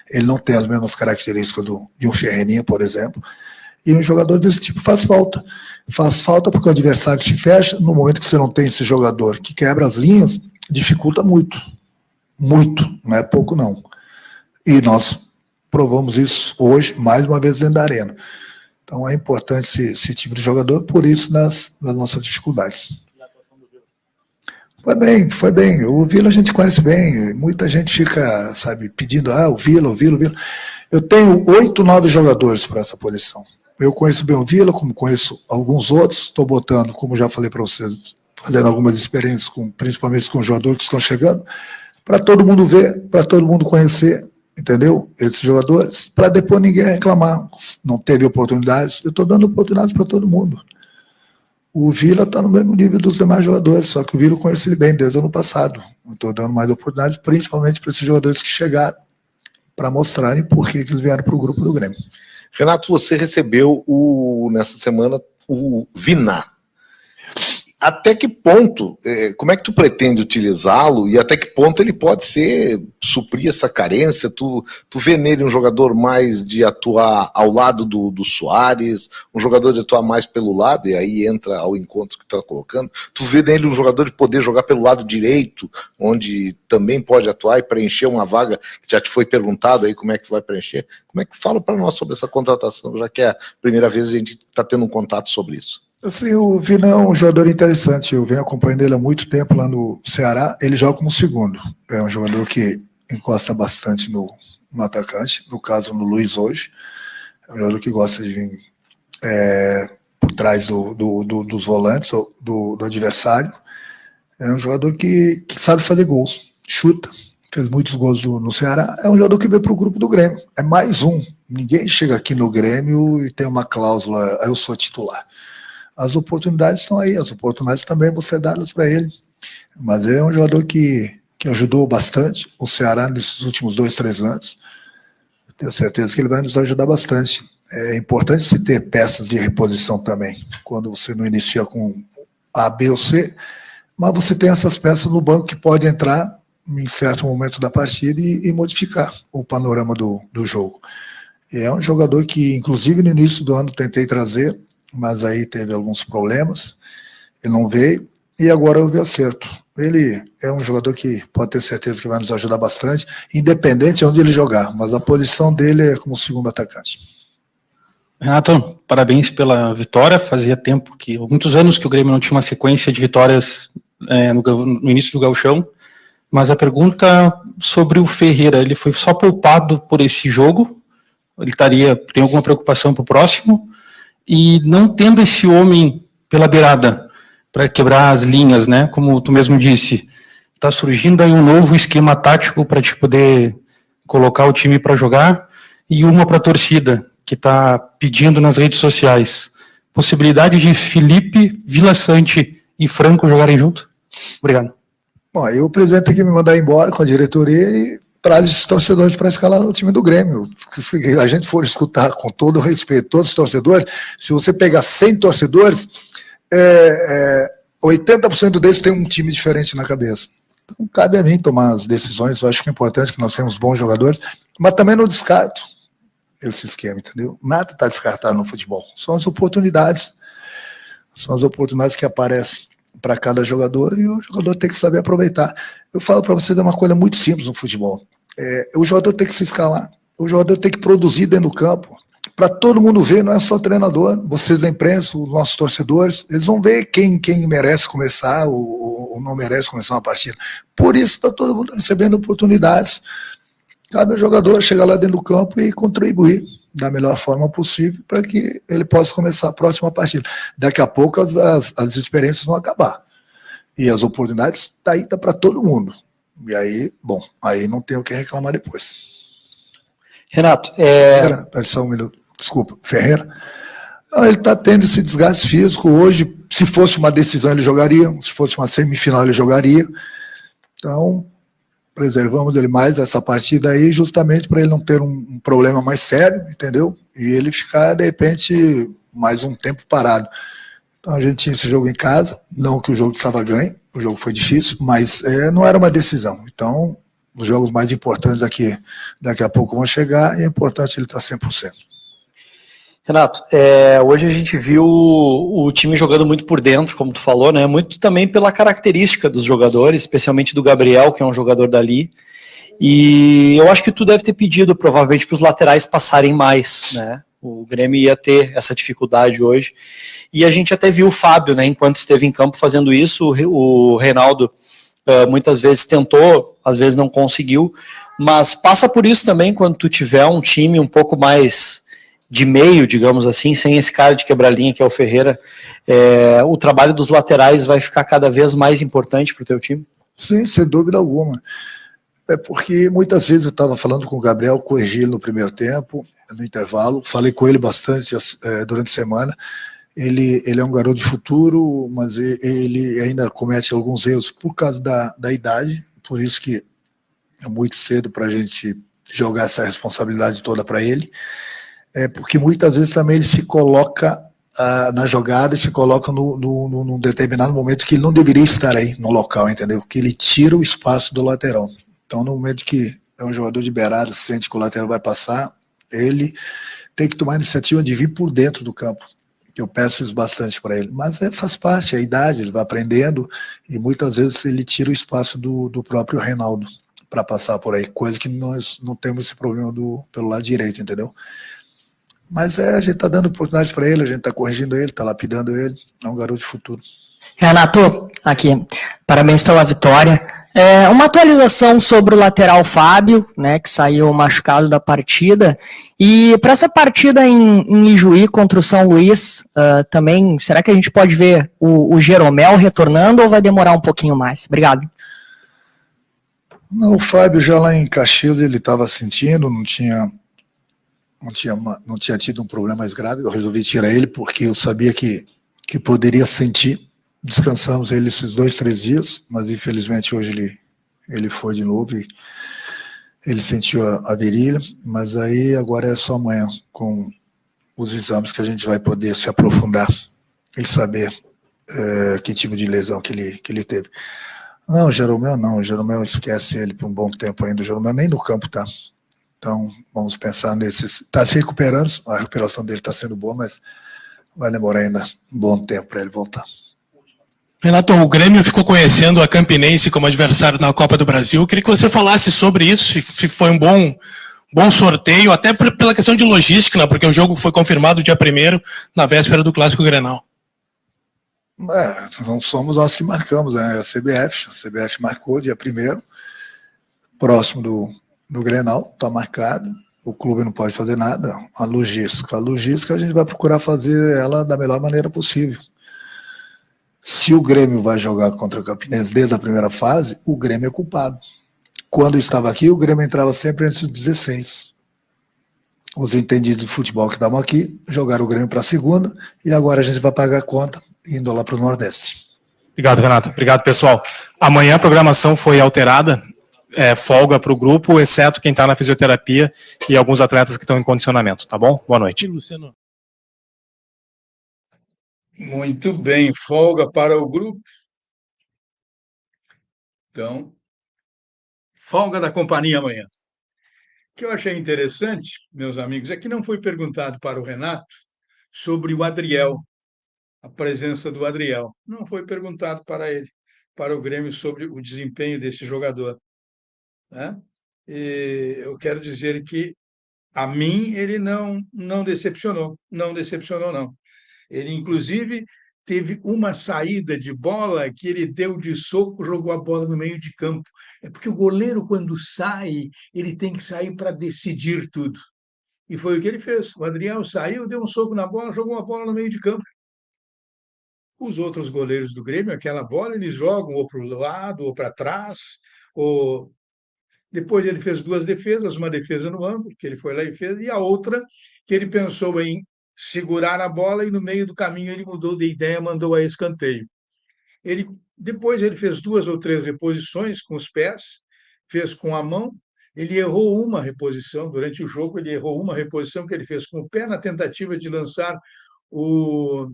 Ele não tem as mesmas características de um Ferreirinha, por exemplo. E um jogador desse tipo faz falta. Faz falta porque o adversário te fecha. No momento que você não tem esse jogador que quebra as linhas, dificulta muito. Muito, não é pouco não. E nós provamos isso hoje, mais uma vez dentro da arena. Então é importante esse tipo de jogador, por isso nas nossas dificuldades. Foi bem. O Vila a gente conhece bem. Muita gente fica, pedindo, o Vila. Eu tenho 8, 9 jogadores para essa posição. Eu conheço bem o Vila, como conheço alguns outros. Estou botando, como já falei para vocês, fazendo algumas experiências, principalmente com os jogadores que estão chegando, para todo mundo ver, para todo mundo conhecer, entendeu? Esses jogadores, para depois ninguém reclamar. Não teve oportunidades. Eu estou dando oportunidades para todo mundo. O Vila está no mesmo nível dos demais jogadores, só que o Vila eu conheço ele bem desde o ano passado. Estou dando mais oportunidades, principalmente para esses jogadores que chegaram, para mostrarem por que eles vieram para o grupo do Grêmio. Renato, você recebeu nessa semana o Vina. Até que ponto, como é que tu pretende utilizá-lo e até que ponto ele pode suprir essa carência? Tu vê nele um jogador mais de atuar ao lado do Soares, um jogador de atuar mais pelo lado, e aí entra ao encontro que tu está colocando. Tu vê nele um jogador de poder jogar pelo lado direito, onde também pode atuar e preencher uma vaga que já te foi perguntado aí como é que tu vai preencher? Como é que fala para nós sobre essa contratação, já que é a primeira vez a gente está tendo um contato sobre isso? Assim, o Vina é um jogador interessante, eu venho acompanhando ele há muito tempo lá no Ceará, ele joga como segundo, é um jogador que encosta bastante no atacante, no caso no Luiz hoje, é um jogador que gosta de vir por trás dos volantes, do adversário, é um jogador que sabe fazer gols, chuta, fez muitos gols no Ceará, é um jogador que veio para o grupo do Grêmio, é mais um, ninguém chega aqui no Grêmio e tem uma cláusula, eu sou titular. As oportunidades estão aí, as oportunidades também vão ser dadas para ele. Mas é um jogador que ajudou bastante o Ceará nesses últimos 2, 3 anos. Tenho certeza que ele vai nos ajudar bastante. É importante você ter peças de reposição também, quando você não inicia com A, B ou C, mas você tem essas peças no banco que pode entrar em certo momento da partida e modificar o panorama do jogo. E é um jogador que, inclusive, no início do ano tentei trazer, mas aí teve alguns problemas, ele não veio, e agora houve acerto. Ele é um jogador que pode ter certeza que vai nos ajudar bastante, independente de onde ele jogar, mas a posição dele é como segundo atacante. Renato, parabéns pela vitória, fazia tempo muitos anos que o Grêmio não tinha uma sequência de vitórias no início do Gauchão, mas a pergunta sobre o Ferreira, ele foi só poupado por esse jogo? Ele tem alguma preocupação para o próximo? E não tendo esse homem pela beirada para quebrar as linhas, né? Como tu mesmo disse, está surgindo aí um novo esquema tático para te poder colocar o time para jogar e uma para a torcida que está pedindo nas redes sociais. Possibilidade de Felipe, Vila Sante e Franco jogarem junto? Obrigado. Bom, aí o presidente tem que me mandar embora com a diretoria e traz esses torcedores para escalar o time do Grêmio. Se a gente for escutar com todo o respeito todos os torcedores, se você pegar 100 torcedores, 80% deles tem um time diferente na cabeça. Então cabe a mim tomar as decisões. Eu acho que é importante que nós tenhamos bons jogadores, mas também não descarto esse esquema, entendeu? Nada está descartado no futebol. São as oportunidades que aparecem para cada jogador e o jogador tem que saber aproveitar. Eu falo para vocês, é uma coisa muito simples no futebol. O jogador tem que se escalar, o jogador tem que produzir dentro do campo, para todo mundo ver, não é só o treinador, vocês da imprensa, os nossos torcedores, eles vão ver quem merece começar ou não merece começar uma partida. Por isso está todo mundo recebendo oportunidades. Cada jogador chegar lá dentro do campo e contribuir da melhor forma possível para que ele possa começar a próxima partida. Daqui a pouco as experiências vão acabar. E as oportunidades tá para todo mundo. E aí, bom, aí não tem o que reclamar depois. Renato, Ferreira, só um minuto, desculpa, Ferreira. Não, ele está tendo esse desgaste físico hoje. Se fosse uma decisão, ele jogaria. Se fosse uma semifinal, ele jogaria. Então, preservamos ele mais essa partida aí, justamente para ele não ter um problema mais sério, entendeu? E ele ficar, de repente, mais um tempo parado. Então a gente tinha esse jogo em casa, não que o jogo estava ganho, o jogo foi difícil, mas não era uma decisão. Então os jogos mais importantes daqui a pouco vão chegar, e é importante ele estar 100%. Renato, hoje a gente viu o time jogando muito por dentro, como tu falou, né? Muito também pela característica dos jogadores, especialmente do Gabriel, que é um jogador dali. E eu acho que tu deve ter pedido, provavelmente, para os laterais passarem mais, né? O Grêmio ia ter essa dificuldade hoje. E a gente até viu o Fábio, né? Enquanto esteve em campo fazendo isso, o Reinaldo muitas vezes tentou, às vezes não conseguiu. Mas passa por isso também quando tu tiver um time um pouco mais de meio, digamos assim, sem esse cara de quebra-linha que é o Ferreira, o trabalho dos laterais vai ficar cada vez mais importante para o teu time? Sim, sem dúvida alguma. É porque muitas vezes eu estava falando com o Gabriel, corrigi ele no primeiro tempo, no intervalo, falei com ele bastante durante a semana. Ele é um garoto de futuro, mas ele ainda comete alguns erros por causa da idade, por isso que é muito cedo para a gente jogar essa responsabilidade toda para ele. Porque muitas vezes também ele se coloca na jogada e se coloca num determinado momento que ele não deveria estar aí no local, entendeu? Que ele tira o espaço do lateral. Então, no momento que é um jogador de beirada, sente que o lateral vai passar, ele tem que tomar a iniciativa de vir por dentro do campo, que eu peço isso bastante para ele. Mas faz parte, é a idade, ele vai aprendendo, e muitas vezes ele tira o espaço do próprio Reinaldo para passar por aí, coisa que nós não temos esse problema pelo lado direito, entendeu? Mas a gente está dando oportunidade para ele, a gente está corrigindo ele, está lapidando ele, é um garoto de futuro. Renato, aqui, parabéns pela vitória. Uma atualização sobre o lateral Fábio, né, que saiu machucado da partida. E para essa partida em Ijuí contra o São Luís, também, será que a gente pode ver o Jeromel retornando ou vai demorar um pouquinho mais? Obrigado. Não, o Fábio já lá em Caxias ele estava sentindo, não tinha tido um problema mais grave. Eu resolvi tirar ele porque eu sabia que poderia sentir. Descansamos ele esses 2-3 dias, mas infelizmente hoje ele foi de novo e ele sentiu a virilha, mas aí agora é só amanhã com os exames que a gente vai poder se aprofundar e saber que tipo de lesão que ele teve. Não, o Jeromel esquece ele por um bom tempo ainda, o Jeromel nem no campo tá. Então vamos pensar nesses, está se recuperando, a recuperação dele está sendo boa, mas vai demorar ainda um bom tempo para ele voltar. Renato, o Grêmio ficou conhecendo a Campinense como adversário na Copa do Brasil. Eu queria que você falasse sobre isso, se foi um bom sorteio, até pela questão de logística, né, porque o jogo foi confirmado dia 1º, na véspera do Clássico Grenal. Não somos nós que marcamos, né? A CBF marcou dia 1º, próximo do Grenal, está marcado. O clube não pode fazer nada. A logística a gente vai procurar fazer ela da melhor maneira possível. Se o Grêmio vai jogar contra o Campinense desde a primeira fase, o Grêmio é culpado. Quando eu estava aqui, o Grêmio entrava sempre entre os 16. Os entendidos de futebol que estavam aqui jogaram o Grêmio para a segunda e agora a gente vai pagar a conta indo lá para o Nordeste. Obrigado, Renato. Obrigado, pessoal. Amanhã a programação foi alterada, folga para o grupo, exceto quem está na fisioterapia e alguns atletas que estão em condicionamento, tá bom? Boa noite. Luciano. Muito bem, folga para o grupo. Então, folga da companhia amanhã. O que eu achei interessante, meus amigos, é que não foi perguntado para o Renato sobre o Adriel, a presença do Adriel. Não foi perguntado para ele, para o Grêmio, sobre o desempenho desse jogador, né? E eu quero dizer que, a mim, ele não decepcionou. Não decepcionou, não. Ele, inclusive, teve uma saída de bola que ele deu de soco, jogou a bola no meio de campo. É porque o goleiro, quando sai, ele tem que sair para decidir tudo. E foi o que ele fez. O Adriel saiu, deu um soco na bola, jogou a bola no meio de campo. Os outros goleiros do Grêmio, aquela bola, eles jogam ou para o lado, ou para trás, ou... Depois ele fez 2 defesas, uma defesa no ângulo, que ele foi lá e fez, e a outra que ele pensou em segurar a bola e no meio do caminho ele mudou de ideia, mandou a escanteio. Depois ele fez 2 ou 3 reposições com os pés, fez com a mão, ele errou uma reposição, durante o jogo ele errou uma reposição que ele fez com o pé na tentativa de lançar o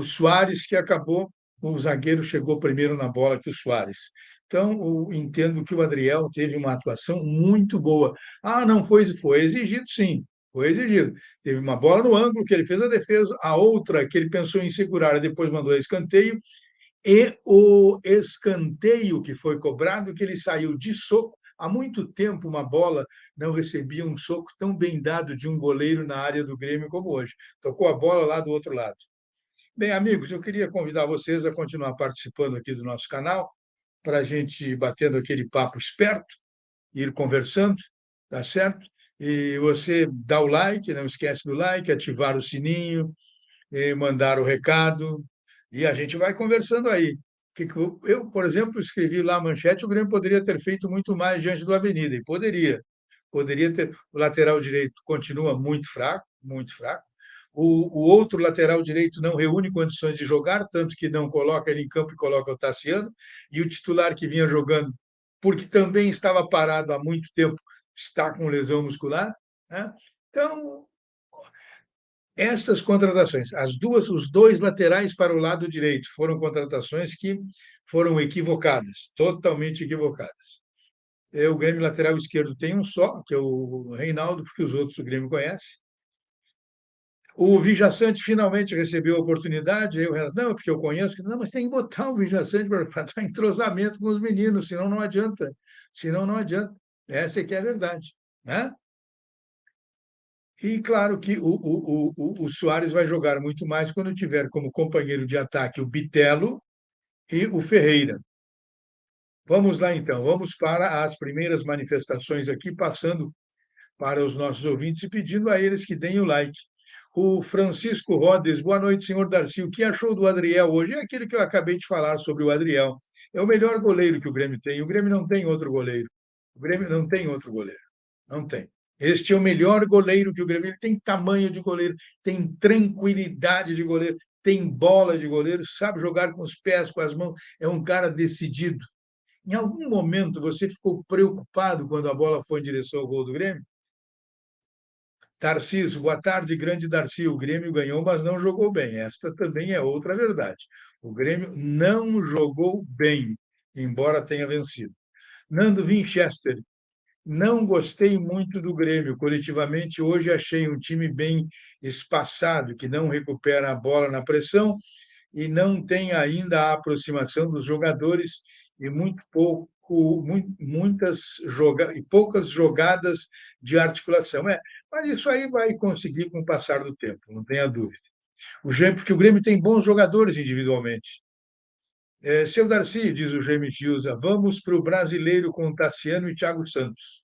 Soares, que acabou o zagueiro chegou primeiro na bola que o Suárez. Então, entendo que o Adriel teve uma atuação muito boa. Ah, não foi exigido, sim, foi exigido. Teve uma bola no ângulo que ele fez a defesa, a outra que ele pensou em segurar e depois mandou a escanteio, e o escanteio que foi cobrado, que ele saiu de soco. Há muito tempo uma bola não recebia um soco tão bem dado de um goleiro na área do Grêmio como hoje. Tocou a bola lá do outro lado. Bem, amigos, eu queria convidar vocês a continuar participando aqui do nosso canal, para a gente ir batendo aquele papo esperto, ir conversando, tá certo? E você dá o like, não esquece do like, ativar o sininho, mandar o recado, e a gente vai conversando aí. Eu, por exemplo, escrevi lá a manchete, o Grêmio poderia ter feito muito mais diante do Avenida, e poderia. Poderia ter. O lateral direito continua muito fraco, muito fraco. O outro lateral direito não reúne condições de jogar, tanto que não coloca ele em campo e coloca o Tassiano, e o titular que vinha jogando, porque também estava parado há muito tempo, está com lesão muscular. Né? Então, estas contratações, os dois laterais para o lado direito, foram contratações que foram equivocadas, totalmente equivocadas. O Grêmio lateral esquerdo tem um só, que é o Reinaldo, porque os outros o Grêmio conhece. O Vijaçante finalmente recebeu a oportunidade, aí o Renato, não, porque eu conheço, não, mas tem que botar o Vijaçante para dar entrosamento com os meninos, senão não adianta. Senão não adianta. Essa é que é a verdade. Né? E claro que o Suárez vai jogar muito mais quando tiver como companheiro de ataque o Bitelo e o Ferreira. Vamos lá, então, vamos para as primeiras manifestações aqui, passando para os nossos ouvintes e pedindo a eles que deem o like. O Francisco Rodes, boa noite, senhor Darcy. O que achou do Adriel hoje? É aquilo que eu acabei de falar sobre o Adriel. É o melhor goleiro que o Grêmio tem. O Grêmio não tem outro goleiro. O Grêmio não tem outro goleiro. Não tem. Este é o melhor goleiro que o Grêmio tem. Tem tamanho de goleiro, tem tranquilidade de goleiro, tem bola de goleiro, sabe jogar com os pés, com as mãos. É um cara decidido. Em algum momento você ficou preocupado quando a bola foi em direção ao gol do Grêmio? Tarcísio, boa tarde, grande Darcy. O Grêmio ganhou, mas não jogou bem. Esta também é outra verdade. O Grêmio não jogou bem, embora tenha vencido. Nando Winchester, não gostei muito do Grêmio. Coletivamente, hoje achei um time bem espaçado, que não recupera a bola na pressão e não tem ainda a aproximação dos jogadores e poucas jogadas de articulação. Mas isso aí vai conseguir com o passar do tempo, não tenha dúvida. Porque o Grêmio tem bons jogadores individualmente. Seu Darcy, diz o Jaime Gilza, vamos para o brasileiro com Tassiano e Thiago Santos.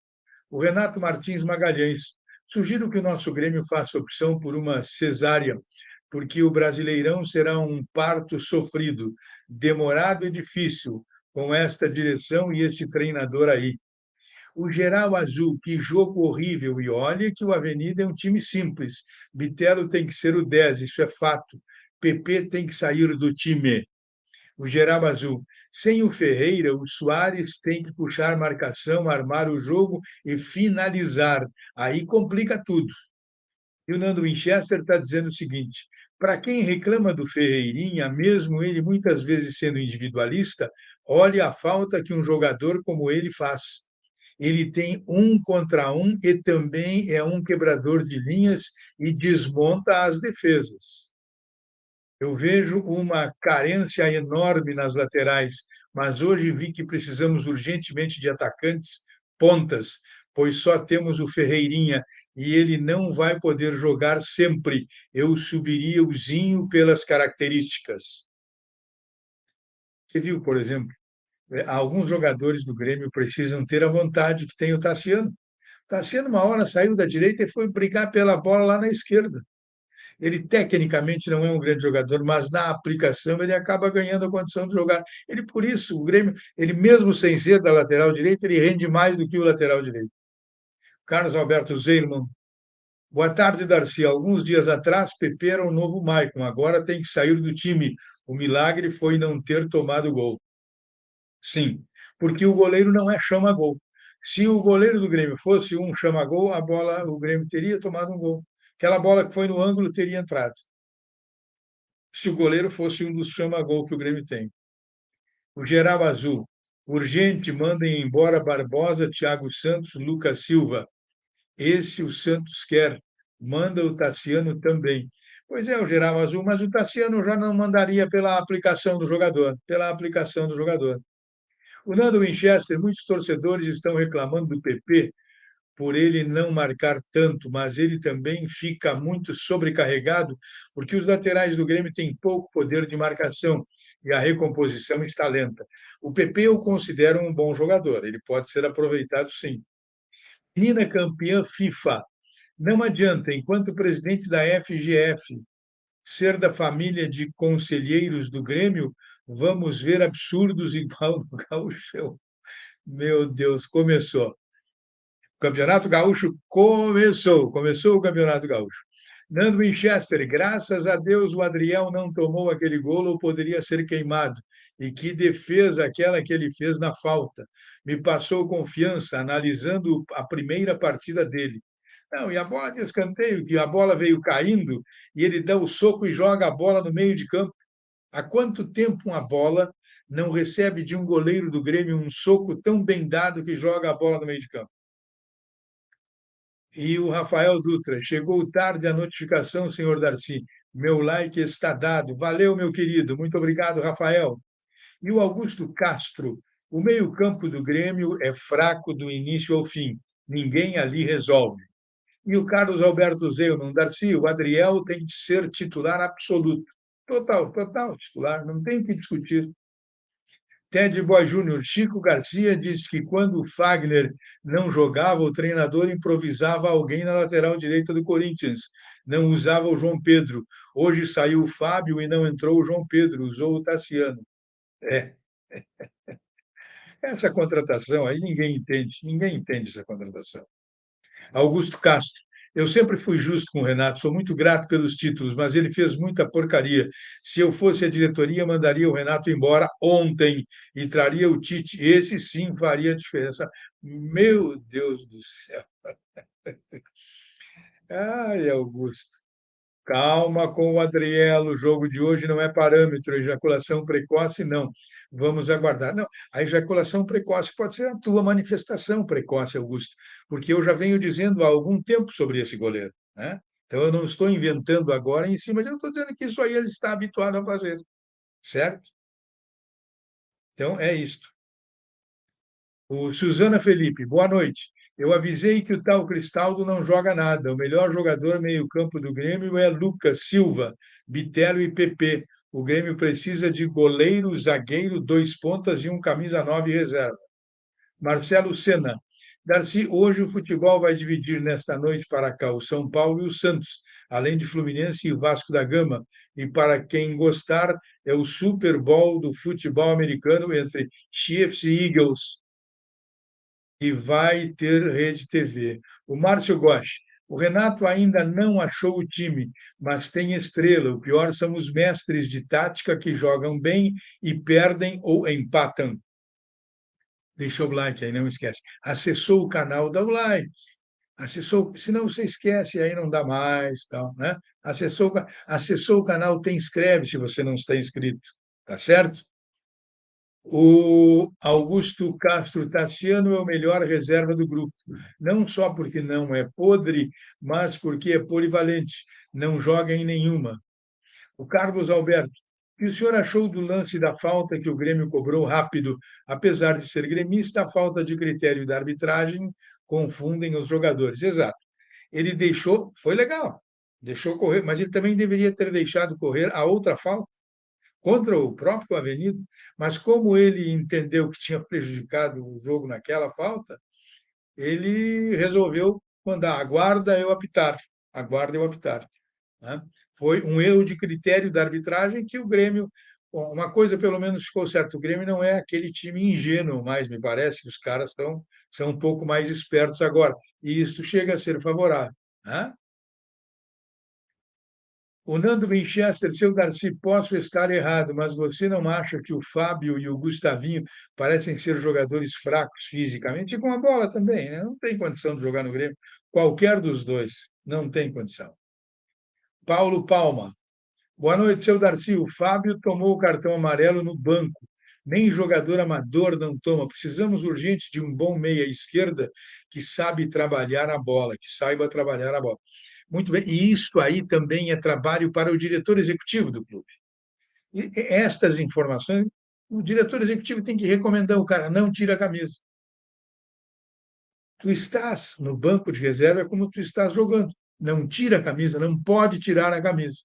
O Renato Martins Magalhães, sugiro que o nosso Grêmio faça opção por uma cesárea, porque o Brasileirão será um parto sofrido, demorado e difícil, com esta direção e este treinador aí. O Geral Azul, que jogo horrível, e olha que o Avenida é um time simples. Bitelo tem que ser o 10, isso é fato. PP tem que sair do time. O Geral Azul, sem o Ferreira, o Suárez tem que puxar marcação, armar o jogo e finalizar. Aí complica tudo. E o Nando Winchester está dizendo o seguinte: para quem reclama do Ferreirinha, mesmo ele muitas vezes sendo individualista, olhe a falta que um jogador como ele faz. Ele tem 1 contra 1 e também é um quebrador de linhas e desmonta as defesas. Eu vejo uma carência enorme nas laterais, mas hoje vi que precisamos urgentemente de atacantes pontas, pois só temos o Ferreirinha e ele não vai poder jogar sempre. Eu subiria o Zinho pelas características. Você viu, por exemplo, alguns jogadores do Grêmio precisam ter a vontade que tem o Tassiano. Tassiano, uma hora, saiu da direita e foi brigar pela bola lá na esquerda. Ele tecnicamente não é um grande jogador, mas na aplicação ele acaba ganhando a condição de jogar. Ele, por isso, o Grêmio, ele mesmo sem ser da lateral direita, ele rende mais do que o lateral direito. Carlos Alberto Zeilman. Boa tarde, Darcy. Alguns dias atrás, Pepe era o novo Maicon, agora tem que sair do time. O milagre foi não ter tomado gol. Sim, porque o goleiro não é chama-gol. Se o goleiro do Grêmio fosse um chama-gol, o Grêmio teria tomado um gol. Aquela bola que foi no ângulo teria entrado. se o goleiro fosse um dos chama-gol que o Grêmio tem. O Geral Azul, urgente, mandem embora Barbosa, Thiago Santos, Lucas Silva. Esse o Santos quer, manda o Tassiano também. Pois é, o Geral Azul, mas o Tassiano já não mandaria pela aplicação do jogador, pela aplicação do jogador. O Nando Winchester, muitos torcedores estão reclamando do PP por ele não marcar tanto, mas ele também fica muito sobrecarregado, porque os laterais do Grêmio têm pouco poder de marcação e a recomposição está lenta. O PP eu considero um bom jogador, ele pode ser aproveitado sim. Menina campeã FIFA. Não adianta, enquanto presidente da FGF, ser da família de conselheiros do Grêmio, vamos ver absurdos igual no Gauchão. Meu Deus, começou. O Campeonato Gaúcho começou o Campeonato Gaúcho. Nando Winchester, graças a Deus o Adriel não tomou aquele golo ou poderia ser queimado. E que defesa aquela que ele fez na falta. Me passou confiança analisando a primeira partida dele. Não, e a bola de escanteio, que a bola veio caindo e ele dá o soco e joga a bola no meio de campo. Há quanto tempo uma bola não recebe de um goleiro do Grêmio um soco tão bem dado que joga a bola no meio de campo? E o Rafael Dutra, chegou tarde a notificação, senhor Darcy. Meu like está dado. Valeu, meu querido. Muito obrigado, Rafael. E o Augusto Castro, o meio-campo do Grêmio é fraco do início ao fim. Ninguém ali resolve. E o Carlos Alberto Zeumann, Darcy, o Adriel tem de ser titular absoluto. Total titular, não tem o que discutir. Ted Boy Júnior, Chico Garcia disse que quando o Fagner não jogava, o treinador improvisava alguém na lateral direita do Corinthians. Não usava o João Pedro. Hoje saiu o Fábio e não entrou o João Pedro, usou o Tassiano. Essa contratação aí ninguém entende essa contratação. Augusto Castro. Eu sempre fui justo com o Renato, sou muito grato pelos títulos, mas ele fez muita porcaria. Se eu fosse a diretoria, mandaria o Renato embora ontem e traria o Tite. Esse sim faria diferença. Meu Deus do céu. Ai, Augusto. Calma com o Adriel, o jogo de hoje não é parâmetro, ejaculação precoce, não. Vamos aguardar. Não, a ejaculação precoce pode ser a tua manifestação precoce, Augusto, porque eu já venho dizendo há algum tempo sobre esse goleiro, né? Então, eu não estou inventando agora em cima de... Eu estou dizendo que isso aí ele está habituado a fazer, certo? Então, é isto. O Suzana Felipe, boa noite. Eu avisei que o tal Cristaldo não joga nada. O melhor jogador meio-campo do Grêmio é Lucas Silva, Bitelo e PP. O Grêmio precisa de goleiro, zagueiro, 2 pontas e um camisa 9 reserva. Marcelo Sena. Darcy, hoje o futebol vai dividir nesta noite para cá o São Paulo e o Santos, além de Fluminense e Vasco da Gama. E para quem gostar, é o Super Bowl do futebol americano entre Chiefs e Eagles. E vai ter Rede TV. O Márcio Gosch. O Renato ainda não achou o time, mas tem estrela. O pior são os mestres de tática que jogam bem e perdem ou empatam. Deixa o like aí, não esquece. Acessou o canal, dá o like. Acessou, senão você esquece, aí não dá mais, tal, né? Acessou o canal, tem inscreve se você não está inscrito, tá certo? O Augusto Castro Tassiano é o melhor reserva do grupo, não só porque não é podre, mas porque é polivalente, não joga em nenhuma. O Carlos Alberto, o que o senhor achou do lance da falta que o Grêmio cobrou rápido? Apesar de ser gremista, a falta de critério da arbitragem confundem os jogadores. Exato. Ele deixou, foi legal, deixou correr, mas ele também deveria ter deixado correr a outra falta contra o próprio Avenida, mas como ele entendeu que tinha prejudicado o jogo naquela falta, ele resolveu mandar aguarda eu apitar, aguarda eu apitar. Né? Foi um erro de critério da arbitragem que o Grêmio, bom, uma coisa pelo menos ficou certo, o Grêmio não é aquele time ingênuo mais, me parece que os caras são um pouco mais espertos agora, e isso chega a ser favorável. Né? O Nando Winchester, seu Darcy, posso estar errado, mas você não acha que o Fábio e o Gustavinho parecem ser jogadores fracos fisicamente? E com a bola também, né? Não tem condição de jogar no Grêmio. Qualquer dos dois não tem condição. Paulo Palma. Boa noite, seu Darcy. O Fábio tomou o cartão amarelo no banco. Nem jogador amador não toma. Precisamos urgente de um bom meia esquerda que sabe trabalhar a bola, que saiba trabalhar a bola. Muito bem. E isso aí também é trabalho para o diretor executivo do clube. E estas informações, o diretor executivo tem que recomendar o cara, não tira a camisa. Tu estás no banco de reserva como tu estás jogando. Não tira a camisa, não pode tirar a camisa,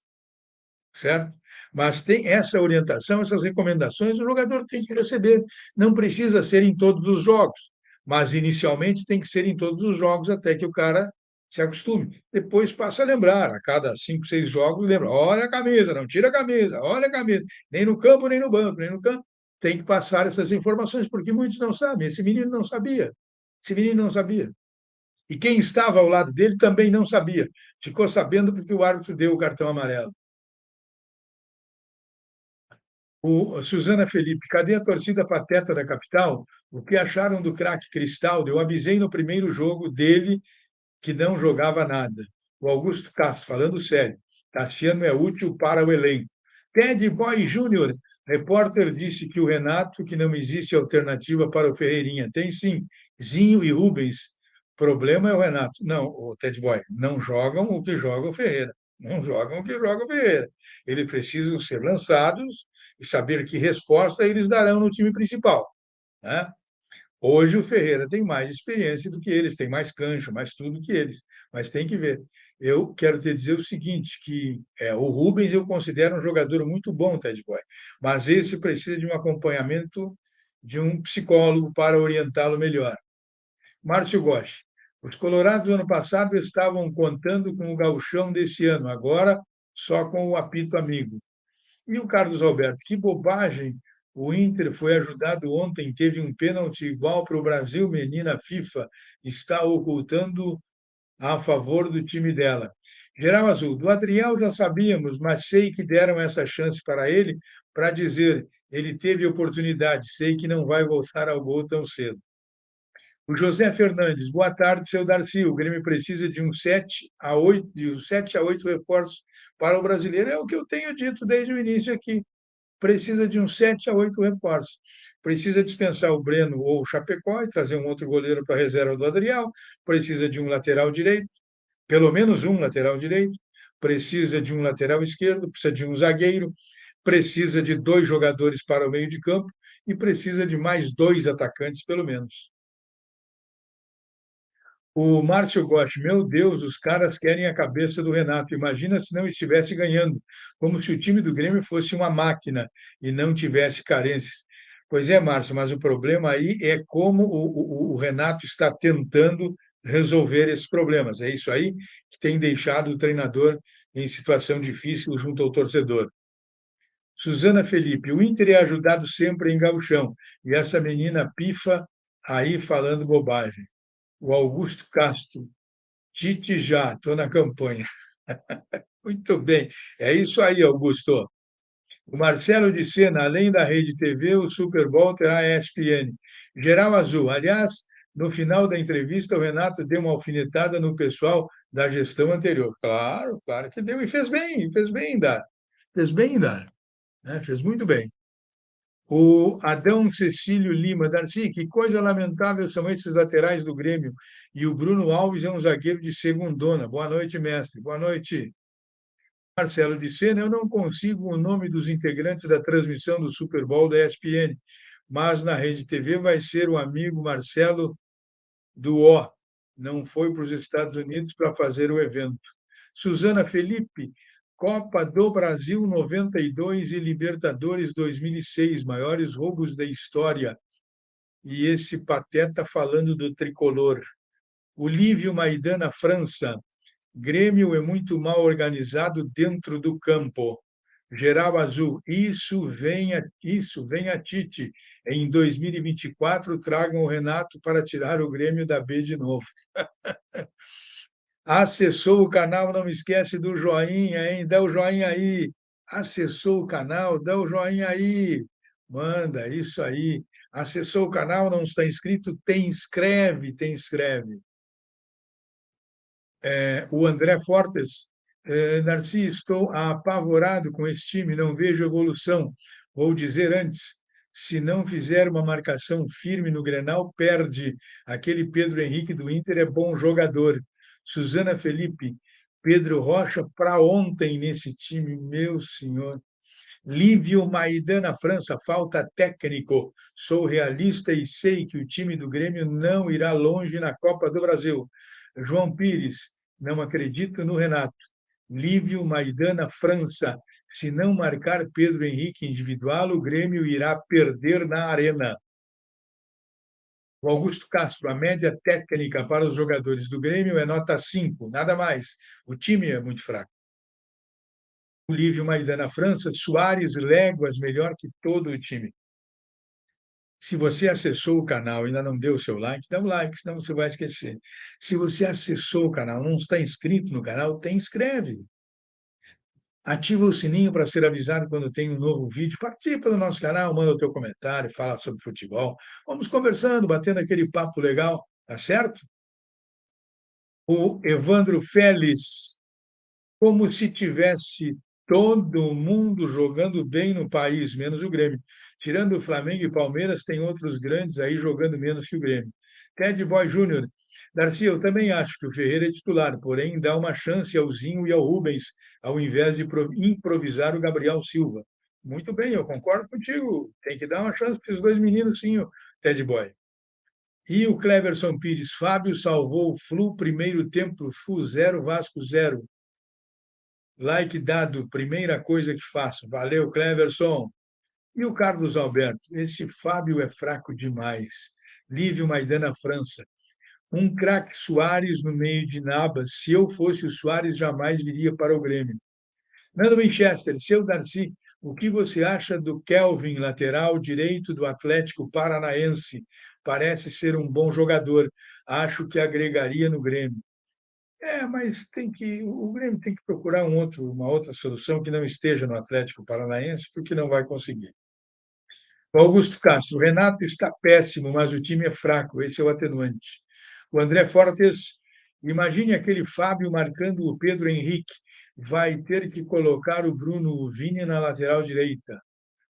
certo? Mas tem essa orientação, essas recomendações, o jogador tem que receber. Não precisa ser em todos os jogos, mas inicialmente tem que ser em todos os jogos até que o cara se acostume. Depois passa a lembrar, a cada 5, 6 jogos, lembra, olha a camisa, não tira a camisa, olha a camisa, nem no campo, nem no banco, nem no campo. Tem que passar essas informações, porque muitos não sabem. Esse menino não sabia. Esse menino não sabia. E quem estava ao lado dele também não sabia. Ficou sabendo porque o árbitro deu o cartão amarelo. O Suzana Felipe, cadê a torcida pateta da capital? O que acharam do craque Cristaldo? Eu avisei no primeiro jogo dele que não jogava nada. O Augusto Castro, falando sério, Tassiano é útil para o elenco. Ted Boy Júnior, repórter disse que o Renato, que não existe alternativa para o Ferreirinha. Tem sim, Zinho e Rubens. Problema é o Renato. Não, o Ted Boy, não jogam o que joga o Ferreira. Não jogam o que joga o Ferreira. Eles precisam ser lançados e saber que resposta eles darão no time principal, né? Hoje o Ferreira tem mais experiência do que eles, tem mais cancha, mais tudo que eles, mas tem que ver. Eu quero te dizer o seguinte, que o Rubens eu considero um jogador muito bom, Ted Boy, mas esse precisa de um acompanhamento de um psicólogo para orientá-lo melhor. Márcio Gosch, os colorados do ano passado estavam contando com o gauchão desse ano, agora só com o apito amigo. E o Carlos Alberto, que bobagem! O Inter foi ajudado ontem, teve um pênalti igual para o Brasil, menina FIFA está ocultando a favor do time dela. Geral Azul, do Adriel já sabíamos, mas sei que deram essa chance para ele para dizer, ele teve oportunidade, sei que não vai voltar ao gol tão cedo. O José Fernandes, boa tarde, seu Darcy. O Grêmio precisa de 7 a 8 reforços para o brasileiro. É o que eu tenho dito desde o início aqui. Precisa de 7 a 8 reforços. Precisa dispensar o Breno ou o Chapecó e trazer um outro goleiro para a reserva do Adriel. Precisa de um lateral direito, pelo menos um lateral direito. Precisa de um lateral esquerdo, precisa de um zagueiro, precisa de 2 jogadores para o meio de campo e precisa de mais 2 atacantes, pelo menos. O Márcio Gotti, meu Deus, os caras querem a cabeça do Renato. Imagina se não estivesse ganhando, como se o time do Grêmio fosse uma máquina e não tivesse carências. Pois é, Márcio, mas o problema aí é como o Renato está tentando resolver esses problemas. É isso aí que tem deixado o treinador em situação difícil junto ao torcedor. Suzana Felipe, o Inter é ajudado sempre em gauchão, e essa menina pifa aí falando bobagem. O Augusto Castro, Tite já, estou na campanha. Muito bem, é isso aí, Augusto. O Marcelo de Sena, além da Rede TV, o Super Bowl terá a ESPN. Geral Azul, aliás, no final da entrevista, o Renato deu uma alfinetada no pessoal da gestão anterior. Claro, claro que deu, e fez bem, dar. Fez bem em dar, né? Fez muito bem. O Adão Cecílio Lima, Darcy, que coisa lamentável são esses laterais do Grêmio. E o Bruno Alves é um zagueiro de segundona. Boa noite, mestre. Boa noite. Marcelo de Sena, eu não consigo o nome dos integrantes da transmissão do Super Bowl da ESPN, mas na Rede TV vai ser o amigo Marcelo do O. Não foi para os Estados Unidos para fazer o evento. Suzana Felipe, Copa do Brasil 92 e Libertadores 2006, maiores roubos da história. E esse pateta falando do tricolor. O Lívio Maidana, França. Grêmio é muito mal organizado dentro do campo. Geral Azul, isso vem a Tite. Em 2024, tragam o Renato para tirar o Grêmio da B de novo. Acessou o canal, não esquece do joinha, hein? Dá o joinha aí. Acessou o canal, dá o joinha aí. Manda, isso aí. Acessou o canal, não está inscrito? Tem inscreve, tem inscreve. O André Fortes, Darcy, estou apavorado com esse time, não vejo evolução. Vou dizer antes, se não fizer uma marcação firme no Grenal, perde. Aquele Pedro Henrique do Inter é bom jogador. Suzana Felipe, Pedro Rocha para ontem nesse time, meu senhor. Lívio Maidana, França, falta técnico. Sou realista e sei que o time do Grêmio não irá longe na Copa do Brasil. João Pires, não acredito no Renato. Lívio Maidana, França. Se não marcar Pedro Henrique individual, o Grêmio irá perder na arena. O Augusto Castro, a média técnica para os jogadores do Grêmio é nota 5, nada mais. O time é muito fraco. O Lívio Maidana, França, Soares, léguas, melhor que todo o time. Se você acessou o canal e ainda não deu o seu like, dá um like, senão você vai esquecer. Se você acessou o canal, não está inscrito no canal, inscreve. Ativa o sininho para ser avisado quando tem um novo vídeo. Participa do nosso canal, manda o teu comentário, fala sobre futebol. Vamos conversando, batendo aquele papo legal, tá certo? O Evandro Félix, como se tivesse todo mundo jogando bem no país, menos o Grêmio. Tirando o Flamengo e Palmeiras, tem outros grandes aí jogando menos que o Grêmio. Ted Boy Júnior. Darcy, eu também acho que o Ferreira é titular, porém dá uma chance ao Zinho e ao Rubens, ao invés de improvisar o Gabriel Silva. Muito bem, eu concordo contigo. Tem que dar uma chance para esses dois meninos, sim, o Ted Boy. E o Cleverson Pires, Fábio salvou o Flu, primeiro tempo, Flu 0, Vasco 0. Like dado, primeira coisa que faço. Valeu, Cleverson. E o Carlos Alberto, esse Fábio é fraco demais. Lívio Maidana, França. Um craque Soares no meio de Nabas. Se eu fosse o Soares, jamais viria para o Grêmio. Nando Winchester, seu Darcy, o que você acha do Kelvin, lateral direito do Atlético Paranaense? Parece ser um bom jogador. Acho que agregaria no Grêmio. Mas o Grêmio tem que procurar uma outra solução que não esteja no Atlético Paranaense, porque não vai conseguir. O Augusto Castro, o Renato está péssimo, mas o time é fraco, esse é o atenuante. O André Fortes, imagine aquele Fábio marcando o Pedro Henrique, vai ter que colocar o Bruno Vini na lateral direita.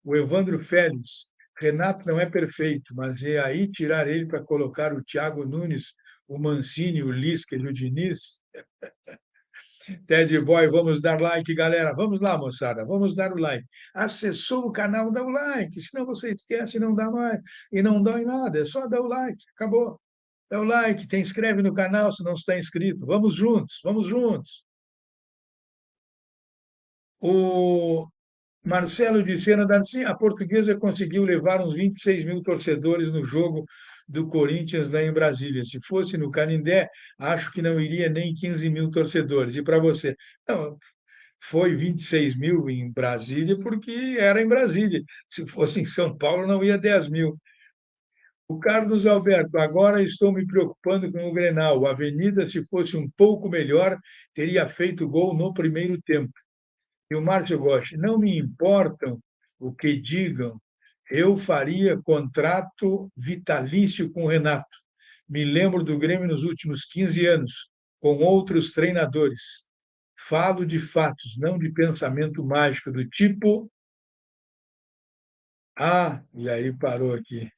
O Evandro Félix, Renato não é perfeito, mas é aí tirar ele para colocar o Thiago Nunes, o Mancini, o Lisca e o Diniz. Ted Boy, vamos dar like, galera. Vamos lá, moçada, vamos dar o like. Acessou o canal, dá o like, senão você esquece e não dá mais. E não dói nada, é só dar o like, acabou. Dá o like, te inscreve no canal se não está inscrito. Vamos juntos, vamos juntos. O Marcelo de Sena, sim, a Portuguesa conseguiu levar uns 26 mil torcedores no jogo do Corinthians lá em Brasília. Se fosse no Canindé, acho que não iria nem 15 mil torcedores. E para você? Não, foi 26 mil em Brasília porque era em Brasília. Se fosse em São Paulo, não ia 10 mil. O Carlos Alberto, agora estou me preocupando com o Grenal. A Avenida, se fosse um pouco melhor, teria feito gol no primeiro tempo. E o Márcio Gotti, não me importam o que digam, eu faria contrato vitalício com o Renato. Me lembro do Grêmio nos últimos 15 anos, com outros treinadores. Falo de fatos, não de pensamento mágico, do tipo. E aí parou aqui.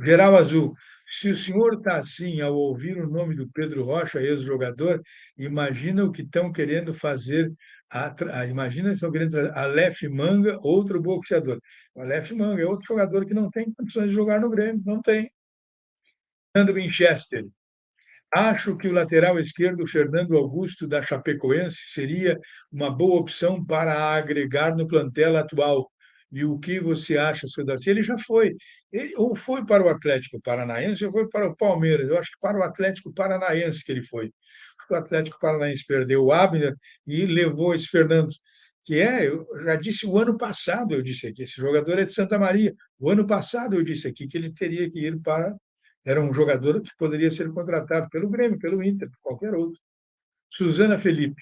Geral Azul, se o senhor está assim ao ouvir o nome do Pedro Rocha, ex-jogador, imagina o que estão querendo fazer. Imagina que estão querendo trazer Aleph Manga, outro boxeador. O Aleph Manga é outro jogador que não tem condições de jogar no Grêmio, não tem. Fernando Winchester, acho que o lateral esquerdo, Fernando Augusto, da Chapecoense, seria uma boa opção para agregar no plantel atual. E o que você acha, seu Darcy? Ele já foi. Ele ou foi para o Atlético Paranaense ou foi para o Palmeiras. Eu acho que para o Atlético Paranaense que ele foi. O Atlético Paranaense perdeu o Abner e levou esse Fernando, eu já disse o ano passado, eu disse aqui, esse jogador é de Santa Maria. O ano passado eu disse aqui que ele teria que ir para. Era um jogador que poderia ser contratado pelo Grêmio, pelo Inter, por qualquer outro. Suzana Felipe.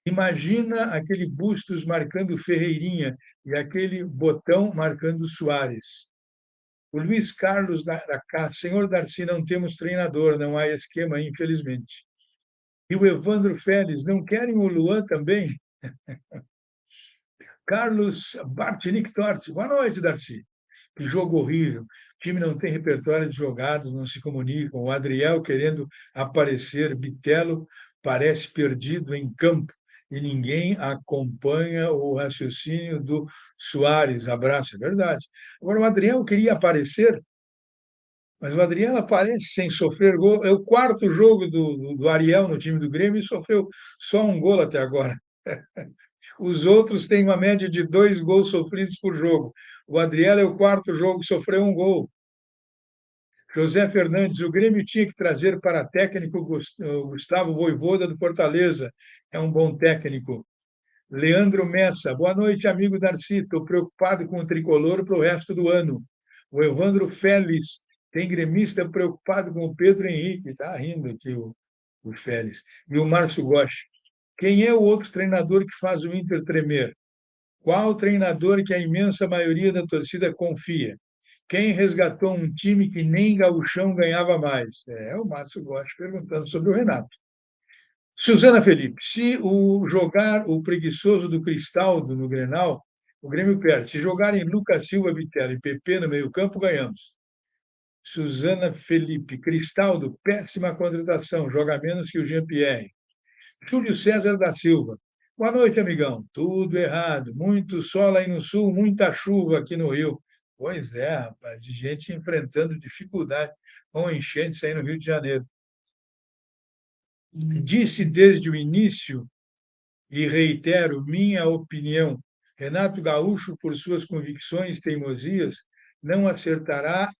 Imagina aquele Bustos marcando Ferreirinha e aquele Botão marcando Soares. O Luiz Carlos da Senhor Darcy, não temos treinador, não há esquema, infelizmente. E o Evandro Félix, não querem o Luan também? Carlos Bartinic Torti. Boa noite, Darcy. Que jogo horrível. O time não tem repertório de jogadas, não se comunicam. O Adriel querendo aparecer, Bitelo parece perdido em campo e ninguém acompanha o raciocínio do Soares. Abraço, é verdade. Agora, o Adriel queria aparecer, mas o Adriel aparece sem sofrer gol. É o quarto jogo do Ariel no time do Grêmio e sofreu só um gol até agora. Os outros têm uma média de 2 gols sofridos por jogo. O Adriel é o quarto jogo que sofreu um gol. José Fernandes, o Grêmio tinha que trazer para técnico o Gustavo Vojvoda do Fortaleza. É um bom técnico. Leandro Messa, boa noite, amigo Darcy. Estou preocupado com o tricolor para o resto do ano. O Evandro Félix, tem gremista preocupado com o Pedro Henrique. Está rindo aqui o Félix. E o Márcio Gosch. Quem é o outro treinador que faz o Inter tremer? Qual treinador que a imensa maioria da torcida confia? Quem resgatou um time que nem gauchão ganhava mais? É o Márcio Gotti perguntando sobre o Renato. Suzana Felipe, se jogar o preguiçoso do Cristaldo no Grenal, o Grêmio perde. Se jogarem Lucas Silva, Vitelo e PP no meio-campo, ganhamos. Suzana Felipe, Cristaldo, péssima contratação, joga menos que o Jean-Pierre. Júlio César da Silva. Boa noite, amigão. Tudo errado. Muito sol aí no sul, muita chuva aqui no Rio. Pois é, rapaz, de gente enfrentando dificuldade com enchentes aí no Rio de Janeiro. Disse desde o início, e reitero minha opinião, Renato Gaúcho, por suas convicções e teimosias, não acertará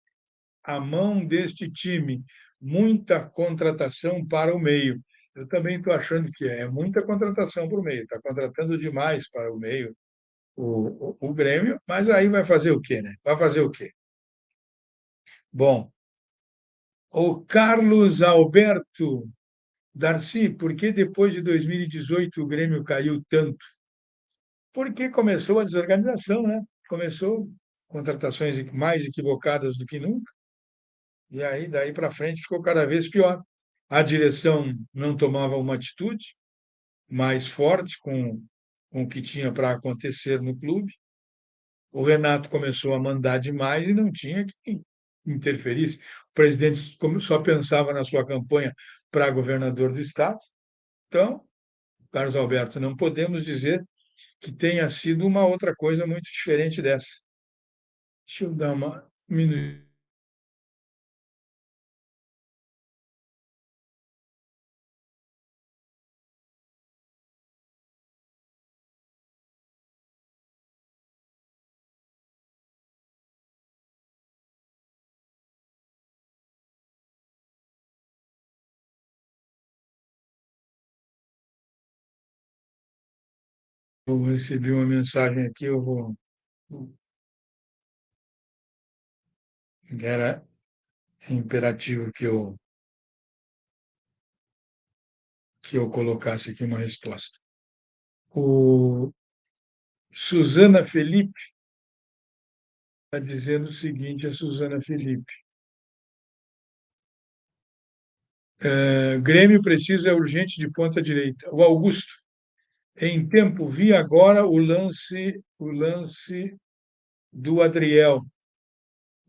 a mão deste time. Muita contratação para o meio. Eu também estou achando que é muita contratação para o meio. Está contratando demais para o meio o Grêmio, mas aí vai fazer o quê, né? Vai fazer o quê? Bom, o Carlos Alberto Darcy, por que depois de 2018 o Grêmio caiu tanto? Porque começou a desorganização, né? Começou contratações mais equivocadas do que nunca. E aí, daí para frente, ficou cada vez pior. A direção não tomava uma atitude mais forte com o que tinha para acontecer no clube. O Renato começou a mandar demais e não tinha que interferir. O presidente só pensava na sua campanha para governador do estado. Então, Carlos Alberto, não podemos dizer que tenha sido uma outra coisa muito diferente dessa. Deixa eu dar uma minuto. Eu recebi uma mensagem aqui, eu vou. Era imperativo que eu colocasse aqui uma resposta. O Suzana Felipe está dizendo o seguinte, a Suzana Felipe. Grêmio precisa urgente de ponta direita. O Augusto, em tempo, vi agora o lance do Adriel,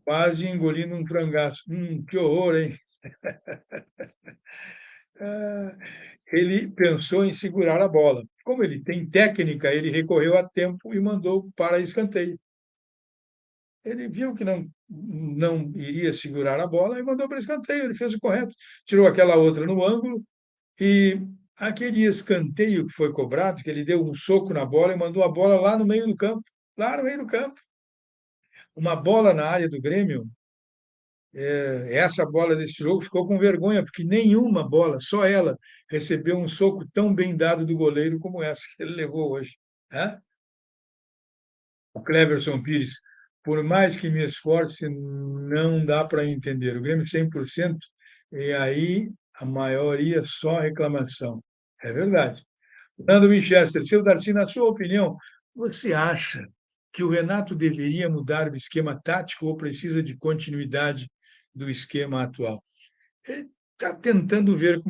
quase engolindo um trangaço. Que horror, hein? Ele pensou em segurar a bola. Como ele tem técnica, ele recorreu a tempo e mandou para escanteio. Ele viu que não iria segurar a bola e mandou para escanteio. Ele fez o correto, tirou aquela outra no ângulo e aquele escanteio que foi cobrado, que ele deu um soco na bola e mandou a bola lá no meio do campo, lá no meio do campo. Uma bola na área do Grêmio, essa bola desse jogo ficou com vergonha, porque nenhuma bola, só ela, recebeu um soco tão bem dado do goleiro como essa que ele levou hoje. Né? O Cleverson Pires, por mais que me esforce, não dá para entender. O Grêmio 100%, e aí a maioria só reclamação. É verdade. Nando Winchester, seu Darcy, na sua opinião, você acha que o Renato deveria mudar o esquema tático ou precisa de continuidade do esquema atual? Ele está tentando ver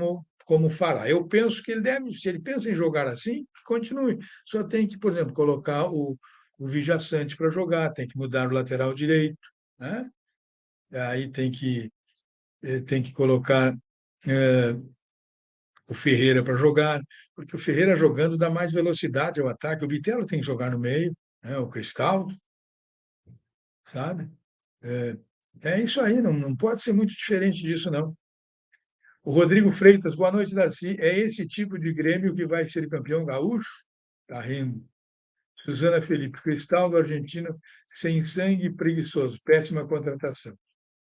como fará. Eu penso que ele deve, se ele pensa em jogar assim, continue. Só tem que, por exemplo, colocar o Vijaçante para jogar, tem que mudar o lateral direito, né? Aí tem que colocar o Ferreira para jogar, porque o Ferreira jogando dá mais velocidade ao ataque. O Bitelo tem que jogar no meio, né? O Cristaldo, sabe? É, é isso aí, não pode ser muito diferente disso, não. O Rodrigo Freitas, boa noite, Darcy. É esse tipo de Grêmio que vai ser campeão gaúcho? Tá rindo. Suzana Felipe, Cristaldo argentino, sem sangue, preguiçoso, péssima contratação.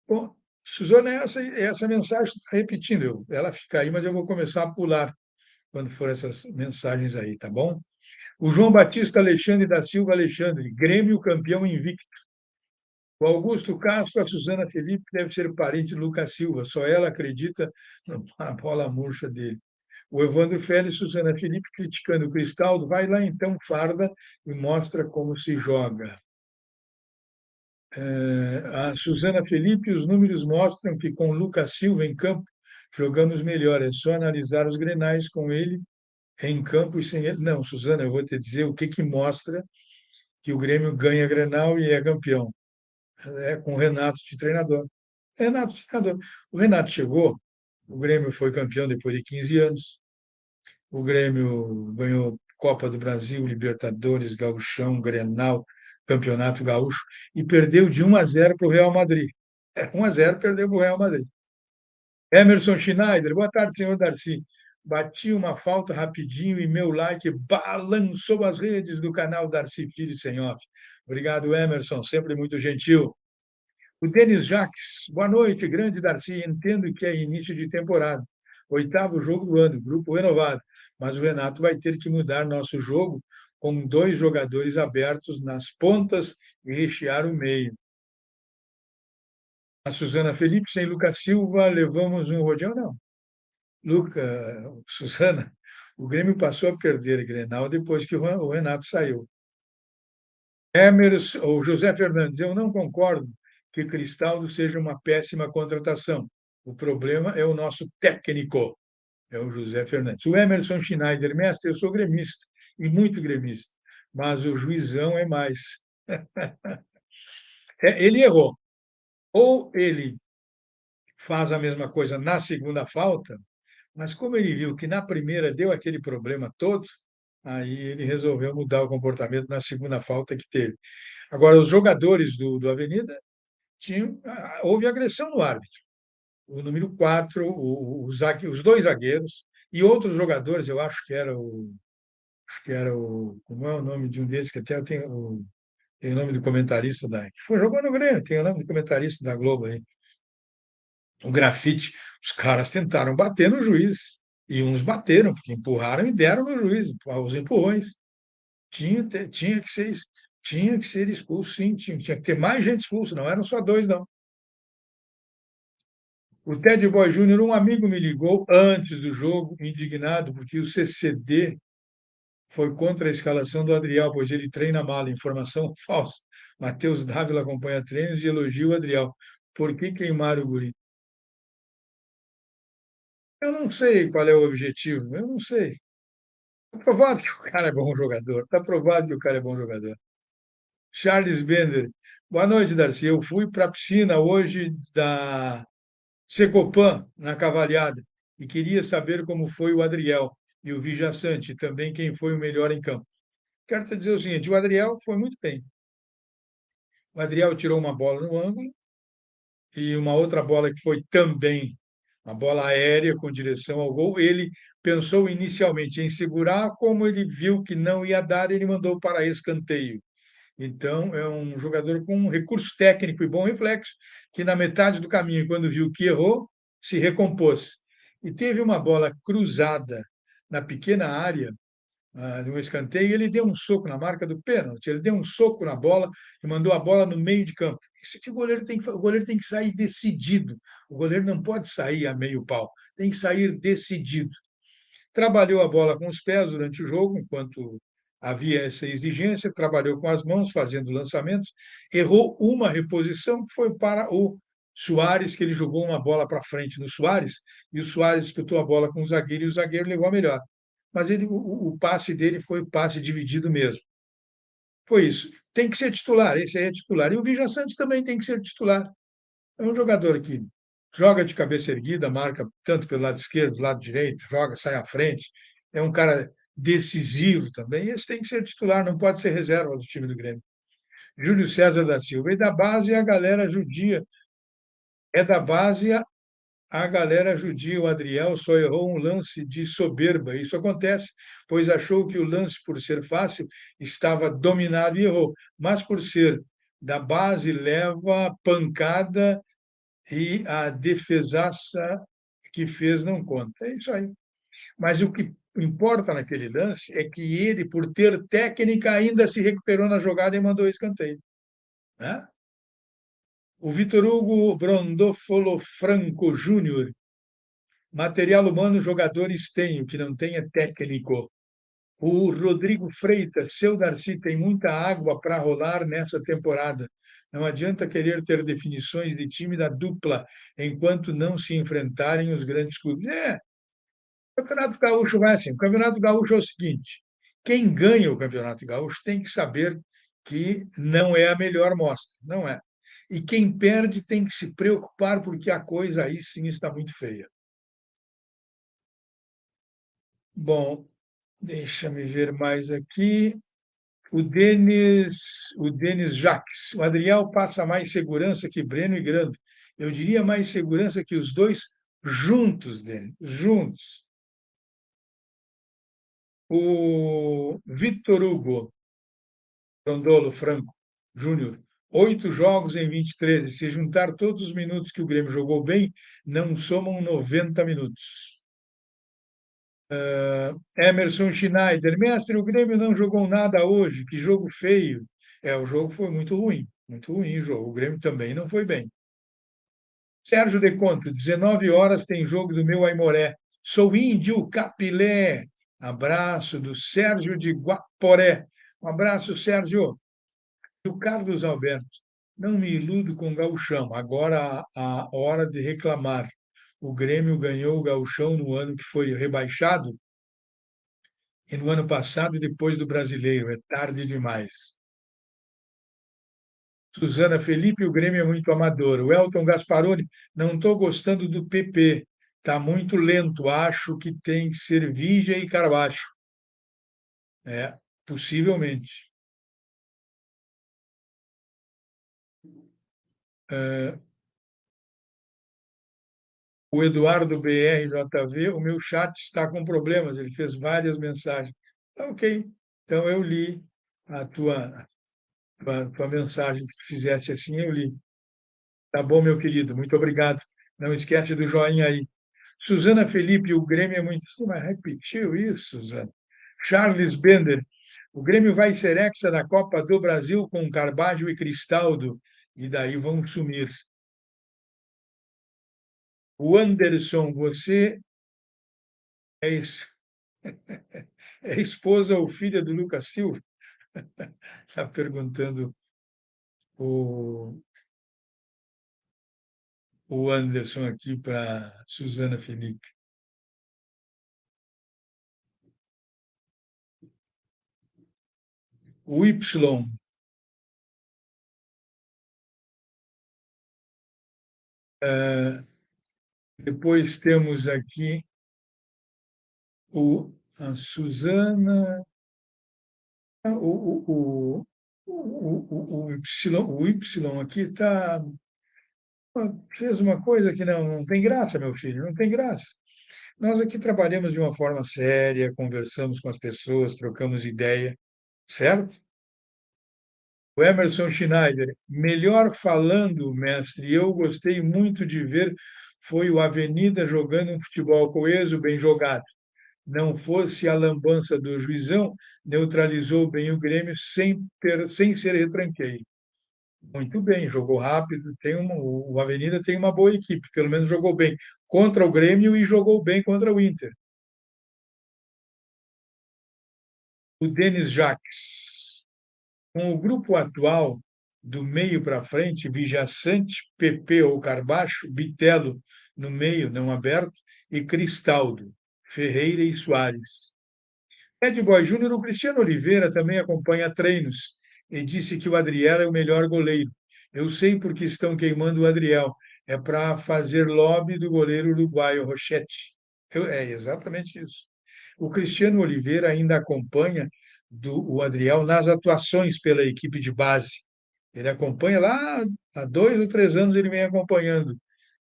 Bom, Suzana, essa mensagem está repetindo. Ela fica aí, mas eu vou começar a pular quando for essas mensagens aí, tá bom? O João Batista Alexandre da Silva Alexandre, Grêmio campeão invicto. O Augusto Castro, a Suzana Felipe deve ser parente de Lucas Silva, só ela acredita na bola murcha dele. O Evandro Félix, Suzana Felipe criticando o Cristaldo, vai lá então, farda, e mostra como se joga. A Suzana Felipe, os números mostram que com o Lucas Silva em campo jogamos melhor, é só analisar os grenais com ele em campo e sem ele. Não, Suzana, eu vou te dizer o que mostra que o Grêmio ganha Grenal e é campeão. É com o Renato de treinador. Renato de treinador. O Renato chegou, o Grêmio foi campeão depois de 15 anos, o Grêmio ganhou Copa do Brasil, Libertadores, Gauchão, Grenal, Campeonato Gaúcho, e perdeu de 1-0 para o Real Madrid. 1-0 perdeu para o Real Madrid. Emerson Schneider, boa tarde, senhor Darcy. Bati uma falta rapidinho e meu like balançou as redes do canal Darcy Filho Sem Off. Obrigado, Emerson, sempre muito gentil. O Denis Jacques, boa noite, grande Darcy. Entendo que é início de temporada. 8º jogo do ano, grupo renovado. Mas o Renato vai ter que mudar nosso jogo com 2 jogadores abertos nas pontas e rechear o meio. A Suzana Felipe, sem Lucas Silva, levamos um rodeão? Não. Suzana, o Grêmio passou a perder a Grenal depois que o Renato saiu. Emerson, ou José Fernandes, eu não concordo que Cristaldo seja uma péssima contratação. O problema é o nosso técnico, é o José Fernandes. O Emerson Schneider, mestre, eu sou gremista, e muito gremista, mas o juizão é mais. Ele errou. Ou ele faz a mesma coisa na segunda falta, mas como ele viu que na primeira deu aquele problema todo, aí ele resolveu mudar o comportamento na segunda falta que teve. Agora, os jogadores do Avenida houve agressão no árbitro. O número 4, os 2 zagueiros e outros jogadores, eu acho que era o como é o nome de um desses que até tem o nome do comentarista que foi jogando no Grêmio, tem o nome do comentarista da Globo aí. O Grafite, os caras tentaram bater no juiz e uns bateram, porque empurraram e deram no juiz, os empurrões. Tinha que ser expulso, sim, tinha que ter mais gente expulsa, não eram só 2, não. O Ted Boy Júnior, um amigo me ligou antes do jogo, indignado, porque o CCD foi contra a escalação do Adriel, pois ele treina mal, informação falsa. Matheus Dávila acompanha treinos e elogia o Adriel. Por que queimar o guri? Eu não sei qual é o objetivo, eu não sei. Está provado que o cara é bom jogador, está provado que o cara é bom jogador. Charles Bender, boa noite, Darcy. Eu fui para a piscina hoje da Secopan, na Cavalhada, e queria saber como foi o Adriel e o Vijaçante, também quem foi o melhor em campo. Quero te dizer o seguinte, o Adriel foi muito bem. O Adriel tirou uma bola no ângulo e uma outra bola que foi também uma bola aérea com direção ao gol. Ele pensou inicialmente em segurar, como ele viu que não ia dar, ele mandou para escanteio. Então, é um jogador com um recurso técnico e bom reflexo, que na metade do caminho, quando viu que errou, se recompôs. E teve uma bola cruzada na pequena área, no escanteio, ele deu um soco na marca do pênalti, ele deu um soco na bola e mandou a bola no meio de campo. Isso que o goleiro tem que sair decidido. O goleiro não pode sair a meio pau, tem que sair decidido. Trabalhou a bola com os pés durante o jogo, enquanto havia essa exigência, trabalhou com as mãos, fazendo lançamentos, errou uma reposição que foi para o Soares, que ele jogou uma bola para frente no Soares, e o Soares disputou a bola com o zagueiro, e o zagueiro levou a melhor. Mas o passe dele foi passe dividido mesmo. Foi isso. Tem que ser titular, esse aí é titular. E o Vitor Santos também tem que ser titular. É um jogador que joga de cabeça erguida, marca tanto pelo lado esquerdo, do lado direito, joga, sai à frente. É um cara decisivo também. Esse tem que ser titular, não pode ser reserva do time do Grêmio. Júlio César da Silva. E da base a galera judia. É da base a galera judia. O Adriel só errou um lance de soberba. Isso acontece, pois achou que o lance, por ser fácil, estava dominado e errou. Mas por ser da base, leva pancada e a defesaça que fez não conta. É isso aí. Mas o que importa naquele lance é que ele, por ter técnica, ainda se recuperou na jogada e mandou escanteio. Né? O Vitor Hugo Brondofolo Franco Júnior. Material humano, jogadores têm, o que não tem é técnico. O Rodrigo Freitas, seu Darcy, tem muita água para rolar nessa temporada. Não adianta querer ter definições de time da dupla enquanto não se enfrentarem os grandes clubes. O Campeonato Gaúcho vai assim. O Campeonato Gaúcho é o seguinte: quem ganha o Campeonato Gaúcho tem que saber que não é a melhor mostra, não é. E quem perde tem que se preocupar porque a coisa aí sim está muito feia. Bom, deixa-me ver mais aqui. O Denis Jacques. O Adriel passa mais segurança que Breno e Grando. Eu diria mais segurança que os dois juntos, Denis, juntos. O Vitor Hugo Rondolo Franco Júnior. 8 jogos em 23. Se juntar todos os minutos que o Grêmio jogou bem, não somam 90 minutos. Emerson Schneider. Mestre, o Grêmio não jogou nada hoje. Que jogo feio. O jogo foi muito ruim. Muito ruim o jogo. O Grêmio também não foi bem. Sérgio De Conto, 19 horas tem jogo do meu Aimoré. Sou índio capilé. Abraço do Sérgio de Guaporé. Um abraço, Sérgio. E o Carlos Alberto. Não me iludo com o gauchão. Agora a hora de reclamar. O Grêmio ganhou o gauchão no ano que foi rebaixado e no ano passado, depois do brasileiro. É tarde demais. Suzana Felipe, o Grêmio é muito amador. O Elton Gasparoni, não estou gostando do PP. Está muito lento. Acho que tem que ser Vigia e Carbacho. Possivelmente. O Eduardo BRJV, o meu chat está com problemas. Ele fez várias mensagens. Ok. Então eu li a tua mensagem que tu fizesse assim, eu li. Tá bom, meu querido, muito obrigado. Não esquece do joinha aí. Suzana Felipe, o Grêmio é muito. Você mas repetiu isso, Suzana? Charles Bender, o Grêmio vai ser hexa na Copa do Brasil com Carbajo e Cristaldo, e daí vão sumir. O Anderson, você é, é esposa ou filha do Lucas Silva? Está perguntando o Anderson aqui para Suzana Felipe. O Y. Depois temos aqui a Suzana, o Y aqui fez uma coisa que não tem graça, meu filho, não tem graça. Nós aqui trabalhamos de uma forma séria, conversamos com as pessoas, trocamos ideia, certo? O Emerson Schneider, melhor falando, mestre, eu gostei muito de ver, foi o Avenida jogando um futebol coeso, bem jogado. Não fosse a lambança do juizão, neutralizou bem o Grêmio sem ser retranqueiro. Muito bem, jogou rápido, o Avenida tem uma boa equipe, pelo menos jogou bem contra o Grêmio e jogou bem contra o Inter. O Denis Jacques. Com o grupo atual, do meio para frente, Vijaçante, PP ou Carbacho, Bitelo no meio, não aberto, e Cristaldo, Ferreira e Soares. Ed Boy Júnior, o Cristiano Oliveira também acompanha treinos e disse que o Adriel é o melhor goleiro. Eu sei porque estão queimando o Adriel. É para fazer lobby do goleiro uruguaio, Rochete. É exatamente isso. O Cristiano Oliveira ainda acompanha o Adriel nas atuações pela equipe de base. Ele acompanha lá há 2 ou 3 anos, ele vem acompanhando.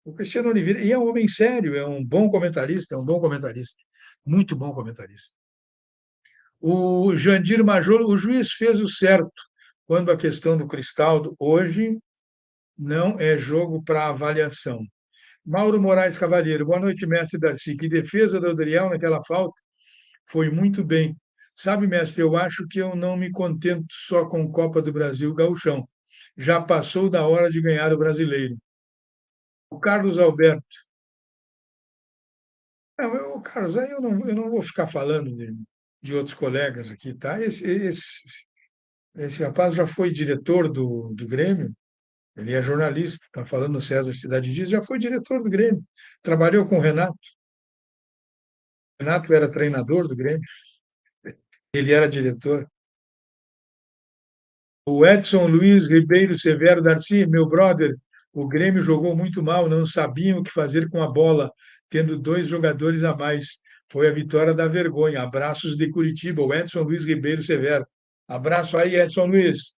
O Cristiano Oliveira, e é um homem sério, é um bom comentarista, muito bom comentarista. O Jandir Majolo, o juiz fez o certo quando a questão do Cristaldo hoje não é jogo para avaliação. Mauro Moraes Cavalheiro, boa noite, mestre Darcy. Que defesa do Adriel naquela falta foi muito bem. Sabe, mestre, eu acho que eu não me contento só com Copa do Brasil Gauchão. Já passou da hora de ganhar o brasileiro. O Carlos Alberto. Não, Carlos, aí eu não vou ficar falando de outros colegas aqui, tá? Esse rapaz já foi diretor do Grêmio, ele é jornalista, está falando no César Cidade Dias, já foi diretor do Grêmio, trabalhou com o Renato. O Renato era treinador do Grêmio, ele era diretor. O Edson Luiz Ribeiro Severo Darcy, meu brother, o Grêmio jogou muito mal, não sabiam o que fazer com a bola, tendo 2 jogadores a mais. Foi a vitória da vergonha. Abraços de Curitiba, o Edson Luiz Ribeiro Severo. Abraço aí, Edson Luiz.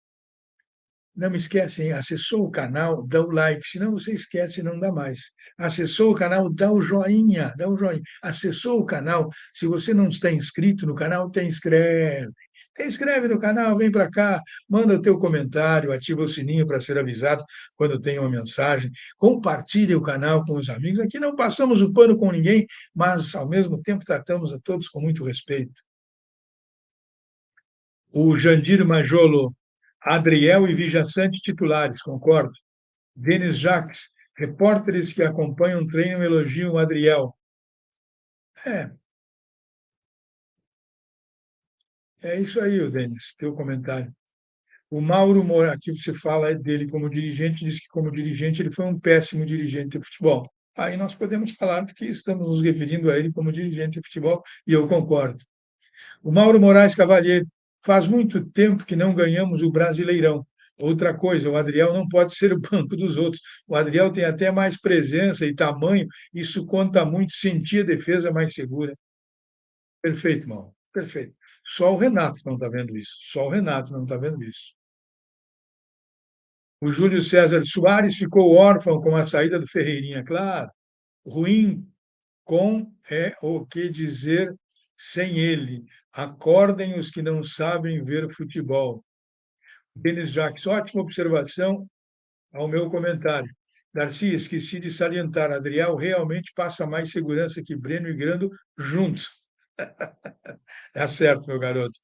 Não me esquece, hein? Acessou o canal, dá o like, senão você esquece e não dá mais. Acessou o canal, dá o joinha, dá o joinha. Acessou o canal, se você não está inscrito no canal, te inscreve. Te inscreve no canal, vem para cá, manda o teu comentário, ativa o sininho para ser avisado quando tem uma mensagem. Compartilhe o canal com os amigos. Aqui não passamos o pano com ninguém, mas ao mesmo tempo tratamos a todos com muito respeito. O Jandir Majolo, Adriel e Vijaçante titulares, concordo. Denis Jacques, repórteres que acompanham o treino elogiam o Adriel. É isso aí, o Denis, teu comentário. O Mauro Moura, aqui você fala dele como dirigente, diz que como dirigente ele foi um péssimo dirigente de futebol. Aí nós podemos falar que estamos nos referindo a ele como dirigente de futebol, e eu concordo. O Mauro Moraes Cavalheiro, faz muito tempo que não ganhamos o Brasileirão. Outra coisa, o Adriel não pode ser o banco dos outros. O Adriel tem até mais presença e tamanho, isso conta muito, sentir a defesa mais segura. Perfeito, Mauro, perfeito. Só o Renato não está vendo isso, só o Renato não está vendo isso. O Júlio César Soares ficou órfão com a saída do Ferreirinha, claro. Ruim com é o que dizer sem ele. Acordem os que não sabem ver futebol. Denis Jacques, ótima observação ao meu comentário. Darcy, esqueci de salientar, Adriel realmente passa mais segurança que Breno e Grando juntos. Tá certo, meu garoto.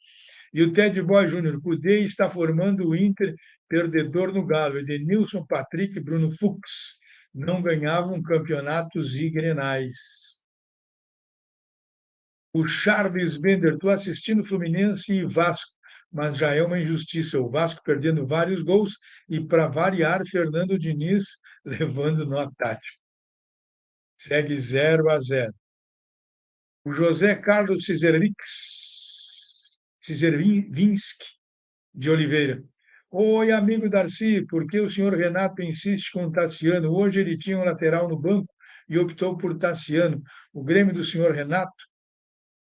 E o Ted Boy Júnior, Cudê está formando o Inter perdedor no Galo. Edenilson, Patrick, Bruno Fux não ganhavam campeonatos e grenais. O Charles Bender, estou assistindo Fluminense e Vasco, mas já é uma injustiça. O Vasco perdendo vários gols e, para variar, Fernando Diniz levando no tático. Segue 0-0. O José Carlos Cizervinski de Oliveira. Oi, amigo Darcy, por que o senhor Renato insiste com o Tassiano? Hoje ele tinha um lateral no banco e optou por Tassiano. O Grêmio do senhor Renato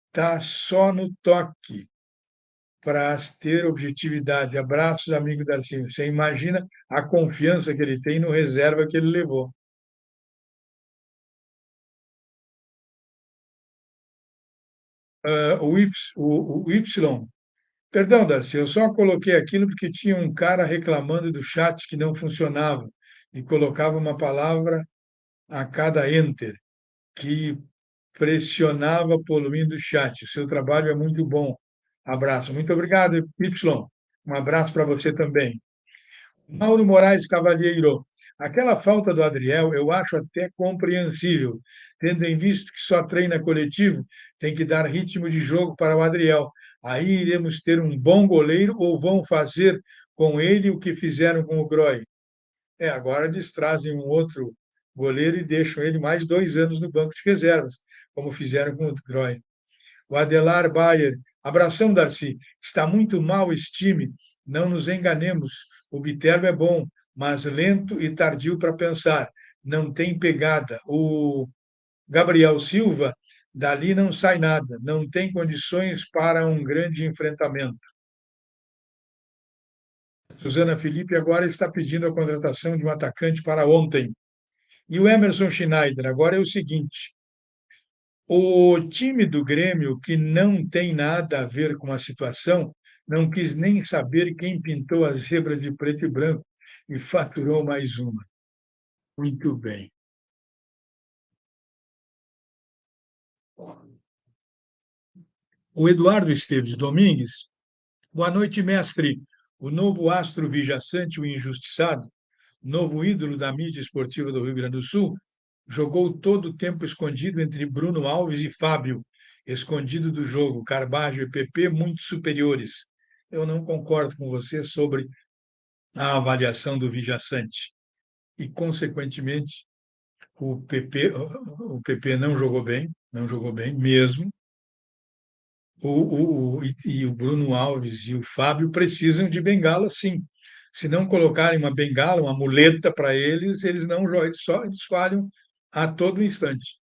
está só no toque para ter objetividade. Abraços, amigo Darcy. Você imagina a confiança que ele tem no reserva que ele levou. O Y. Perdão, Darcy, eu só coloquei aquilo porque tinha um cara reclamando do chat que não funcionava e colocava uma palavra a cada enter, que pressionava poluindo o chat. O seu trabalho é muito bom. Abraço. Muito obrigado, Y. Um abraço para você também. Mauro Moraes Cavalheiro. Aquela falta do Adriel eu acho até compreensível, tendo em vista que só treina coletivo, tem que dar ritmo de jogo para o Adriel. Aí iremos ter um bom goleiro ou vão fazer com ele o que fizeram com o Groy. Agora eles trazem um outro goleiro e deixam ele mais 2 anos no banco de reservas, como fizeram com o Groy. O Adelar Bayer, abração, Darcy. Está muito mal esse time, não nos enganemos. O Viterbo é bom, mas lento e tardio para pensar. Não tem pegada. O Gabriel Silva, dali não sai nada. Não tem condições para um grande enfrentamento. Suzana Felipe agora está pedindo a contratação de um atacante para ontem. E o Emerson Schneider, agora é o seguinte: o time do Grêmio, que não tem nada a ver com a situação, não quis nem saber quem pintou a zebra de preto e branco e faturou mais uma. Muito bem. O Eduardo Esteves Domingues, boa noite, mestre. O novo astro vijaçante, o injustiçado, novo ídolo da mídia esportiva do Rio Grande do Sul, jogou todo o tempo escondido entre Bruno Alves e Fábio, escondido do jogo, Carbajo e PP muito superiores. Eu não concordo com você sobre a avaliação do vijaçante. E, consequentemente, o PP não jogou bem mesmo. E o Bruno Alves e o Fábio precisam de bengala, sim. Se não colocarem uma bengala, uma muleta para eles, eles não jogam, eles falham a todo instante.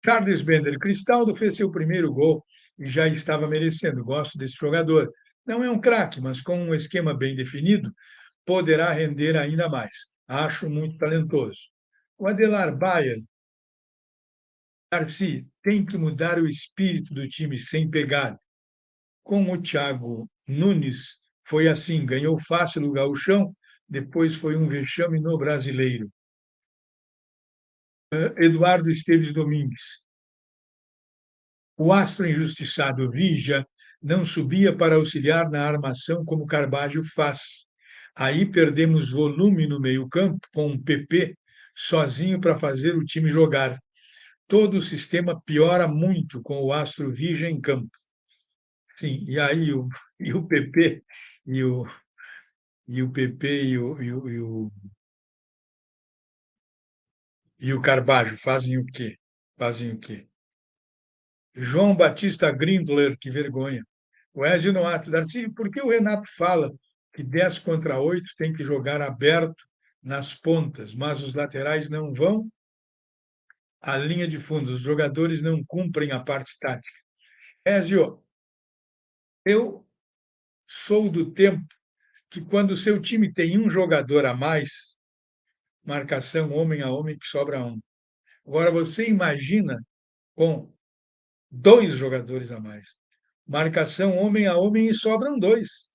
Charles Bender, Cristaldo fez seu primeiro gol e já estava merecendo. Gosto desse jogador. Não é um craque, mas com um esquema bem definido, poderá render ainda mais. Acho muito talentoso. O Adelar Bayer, Darcy, tem que mudar o espírito do time sem pegada. Com o Thiago Nunes, foi assim, ganhou fácil o gauchão, depois foi um vexame no brasileiro. Eduardo Esteves Domingues. O astro injustiçado Vija não subia para auxiliar na armação como Carbajo faz. Aí perdemos volume no meio-campo com o PP sozinho para fazer o time jogar. Todo o sistema piora muito com o astro Vija em campo. Sim, e aí o PP e o PP e o Carbajo fazem o quê? Fazem o quê? João Batista Grindler, que vergonha. O Ezio Noato, Darcy, por que o Renato fala que 10 contra 8 tem que jogar aberto nas pontas, mas os laterais não vão à linha de fundo, os jogadores não cumprem a parte tática? Ezio, eu sou do tempo que quando o seu time tem um jogador a mais, marcação homem a homem que sobra um. Agora você imagina com 2 jogadores a mais. Marcação homem a homem e sobram 2.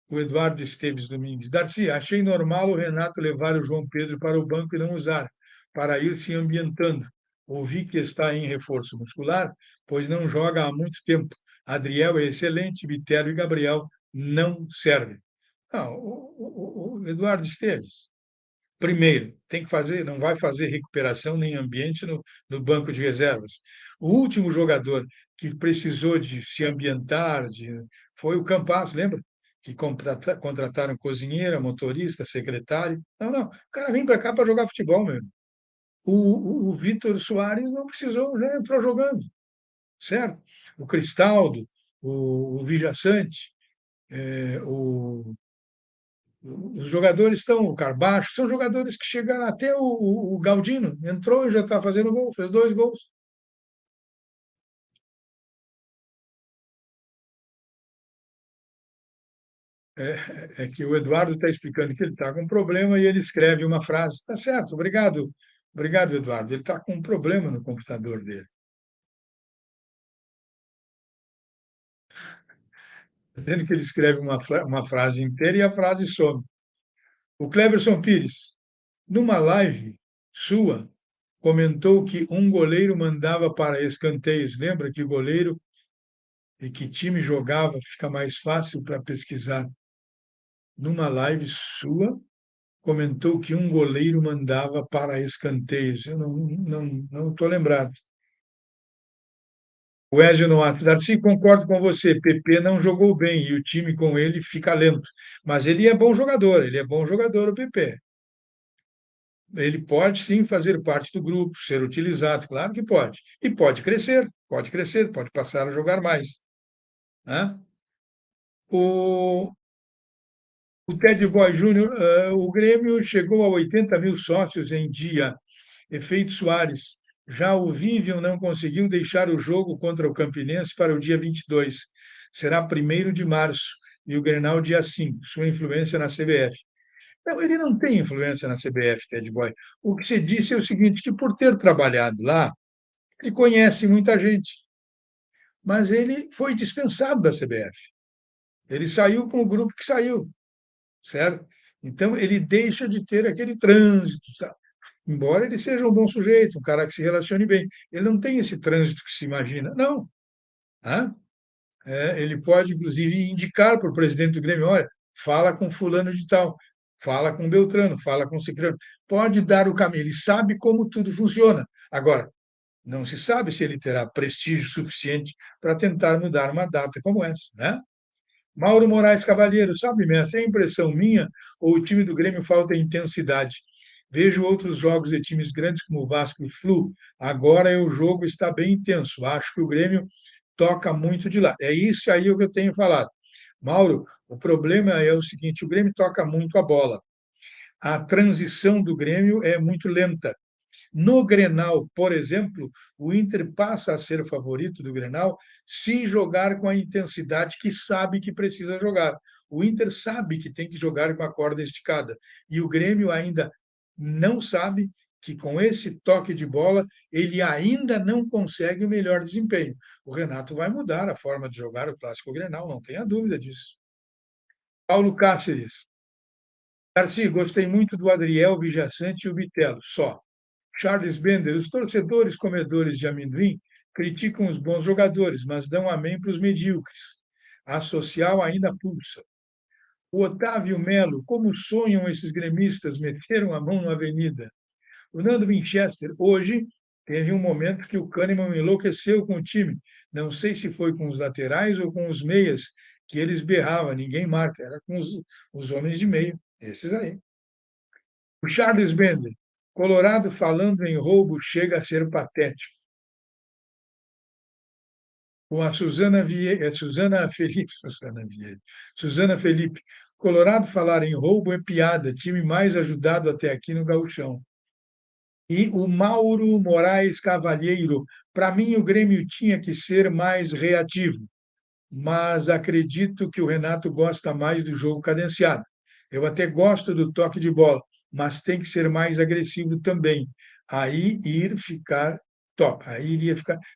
O Eduardo Esteves Domingues. Darcy, achei normal o Renato levar o João Pedro para o banco e não usar, para ir se ambientando. Ouvi que está em reforço muscular, pois não joga há muito tempo. Adriel é excelente, Bitelo e Gabriel não servem. Não, o Eduardo Esteves, primeiro, tem que fazer, não vai fazer recuperação nem ambiente no banco de reservas. O último jogador que precisou de se ambientar foi o Campas, lembra? Que contrataram cozinheira, motorista, secretário. Não. O cara vem para cá para jogar futebol mesmo. O Vitor Soares não precisou, já entrou jogando, certo? O Cristaldo, o Vijaçante, os jogadores estão, o Carbacho, são jogadores que chegaram até o Galdino, entrou e já está fazendo gol, fez 2 gols. É que o Eduardo está explicando que ele está com um problema e ele escreve uma frase. Está certo, obrigado, Eduardo. Ele está com um problema no computador dele. Dizendo que ele escreve uma frase inteira e a frase some. O Cleverson Pires, numa live sua, comentou que um goleiro mandava para escanteios. Lembra que goleiro e que time jogava fica mais fácil para pesquisar. Numa live sua, comentou que um goleiro mandava para escanteios. Eu não estou lembrado. O Ezio Noato, Darcy, concordo com você, PP não jogou bem e o time com ele fica lento, mas ele é bom jogador, o PP. Ele pode sim fazer parte do grupo, ser utilizado, claro que pode. E pode crescer, pode passar a jogar mais. Né? O Ted Boy Júnior, o Grêmio chegou a 80 mil sócios em dia. Efeito Soares. Já o Vivian não conseguiu deixar o jogo contra o Campinense para o dia 22. Será 1º de março e o Grenal dia 5. Sua influência na CBF. Não, ele não tem influência na CBF, Ted Boy. O que se disse é o seguinte, que por ter trabalhado lá, ele conhece muita gente. Mas ele foi dispensado da CBF. Ele saiu com o grupo que saiu, certo? Então, ele deixa de ter aquele trânsito, tá? Embora ele seja um bom sujeito, um cara que se relacione bem. Ele não tem esse trânsito que se imagina, não. Ele pode, inclusive, indicar para o presidente do Grêmio, olha, fala com fulano de tal, fala com Beltrano, fala com Cicrano. Pode dar o caminho, ele sabe como tudo funciona. Agora, não se sabe se ele terá prestígio suficiente para tentar mudar uma data como essa, né? Mauro Moraes Cavalheiro, sabe, mestre, é impressão minha ou o time do Grêmio falta intensidade? Vejo outros jogos de times grandes como o Vasco e Flu. Agora o jogo está bem intenso. Acho que o Grêmio toca muito de lá. É isso aí o que eu tenho falado. Mauro, o problema é o seguinte: o Grêmio toca muito a bola. A transição do Grêmio é muito lenta. No Grenal, por exemplo, o Inter passa a ser o favorito do Grenal se jogar com a intensidade que sabe que precisa jogar. O Inter sabe que tem que jogar com a corda esticada. E o Grêmio ainda não sabe que com esse toque de bola ele ainda não consegue o melhor desempenho. O Renato vai mudar a forma de jogar o Clássico Grenal, não tenha dúvida disso. Paulo Cáceres. Darcy, gostei muito do Adriel, Vijaçante e o Bitelo, só. Charles Bender, os torcedores comedores de amendoim criticam os bons jogadores, mas dão amém para os medíocres. A social ainda pulsa. O Otávio Melo, como sonham esses gremistas, meteram a mão na avenida. O Nando Winchester, hoje, teve um momento que o Kahneman enlouqueceu com o time. Não sei se foi com os laterais ou com os meias, que eles berravam, ninguém marca, era com os homens de meio, esses aí. O Charles Bender, Colorado falando em roubo chega a ser patético. Com a Suzana Felipe, Colorado falar em roubo é piada, time mais ajudado até aqui no Gauchão. E o Mauro Moraes Cavalheiro, para mim o Grêmio tinha que ser mais reativo, mas acredito que o Renato gosta mais do jogo cadenciado. Eu até gosto do toque de bola, mas tem que ser mais agressivo também. Aí iria ficar.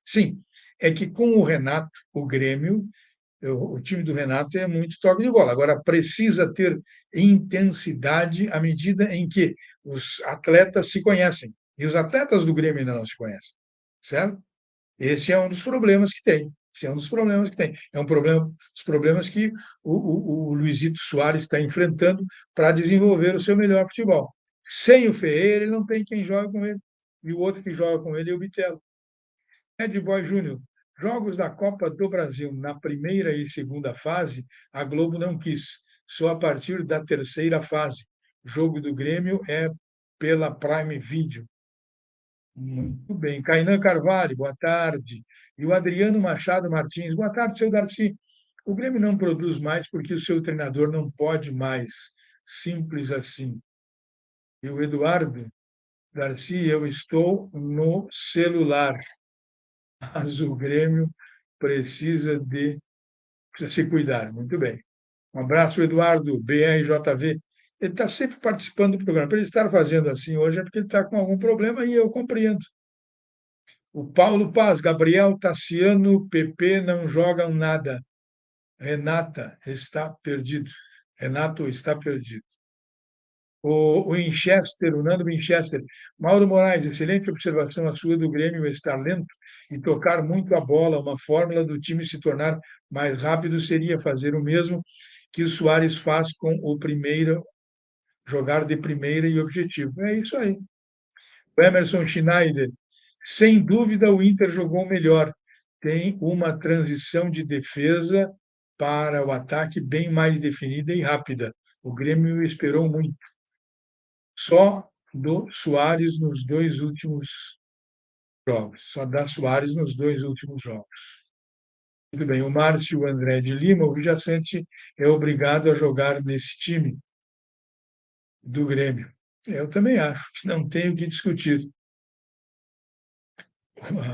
Sim, é que com o Renato, o Grêmio, o time do Renato é muito toque de bola. Agora, precisa ter intensidade à medida em que os atletas se conhecem. E os atletas do Grêmio ainda não se conhecem, certo? Esse é um dos problemas que tem. Esse é um dos problemas que tem. É um problema, os problemas que o Luizito Soares está enfrentando para desenvolver o seu melhor futebol. Sem o Ferreira, ele não tem quem joga com ele. E o outro que joga com ele é o Bitelo. Ed Boy Júnior, jogos da Copa do Brasil na primeira e segunda fase, a Globo não quis. Só a partir da terceira fase. Jogo do Grêmio é pela Prime Video. Muito bem. Kainan Carvalho, boa tarde. E o Adriano Machado Martins, boa tarde, seu Darcy. O Grêmio não produz mais porque o seu treinador não pode mais. Simples assim. E o Eduardo, Darcy, eu estou no celular, mas o Grêmio precisa se cuidar. Muito bem. Um abraço, Eduardo, BRJV. Ele está sempre participando do programa. Para ele estar fazendo assim hoje é porque ele está com algum problema e eu compreendo. O Paulo Paz, Gabriel Tassiano, PP não jogam nada. Renata está perdido. Renato está perdido. O Winchester, o Nando Winchester. Mauro Moraes, excelente observação a sua do Grêmio estar lento e tocar muito a bola. Uma fórmula do time se tornar mais rápido seria fazer o mesmo que o Soares faz com o primeiro, jogar de primeira e objetivo. É isso aí. O Emerson Schneider, sem dúvida o Inter jogou melhor. tem uma transição de defesa para o ataque bem mais definida e rápida. O Grêmio esperou muito. Só do Soares nos 2 últimos jogos. Só dá Soares nos 2 últimos jogos. Muito bem, o Márcio o André de Lima, o Villaçante é obrigado a jogar nesse time do Grêmio. Eu também acho que não tem o que discutir.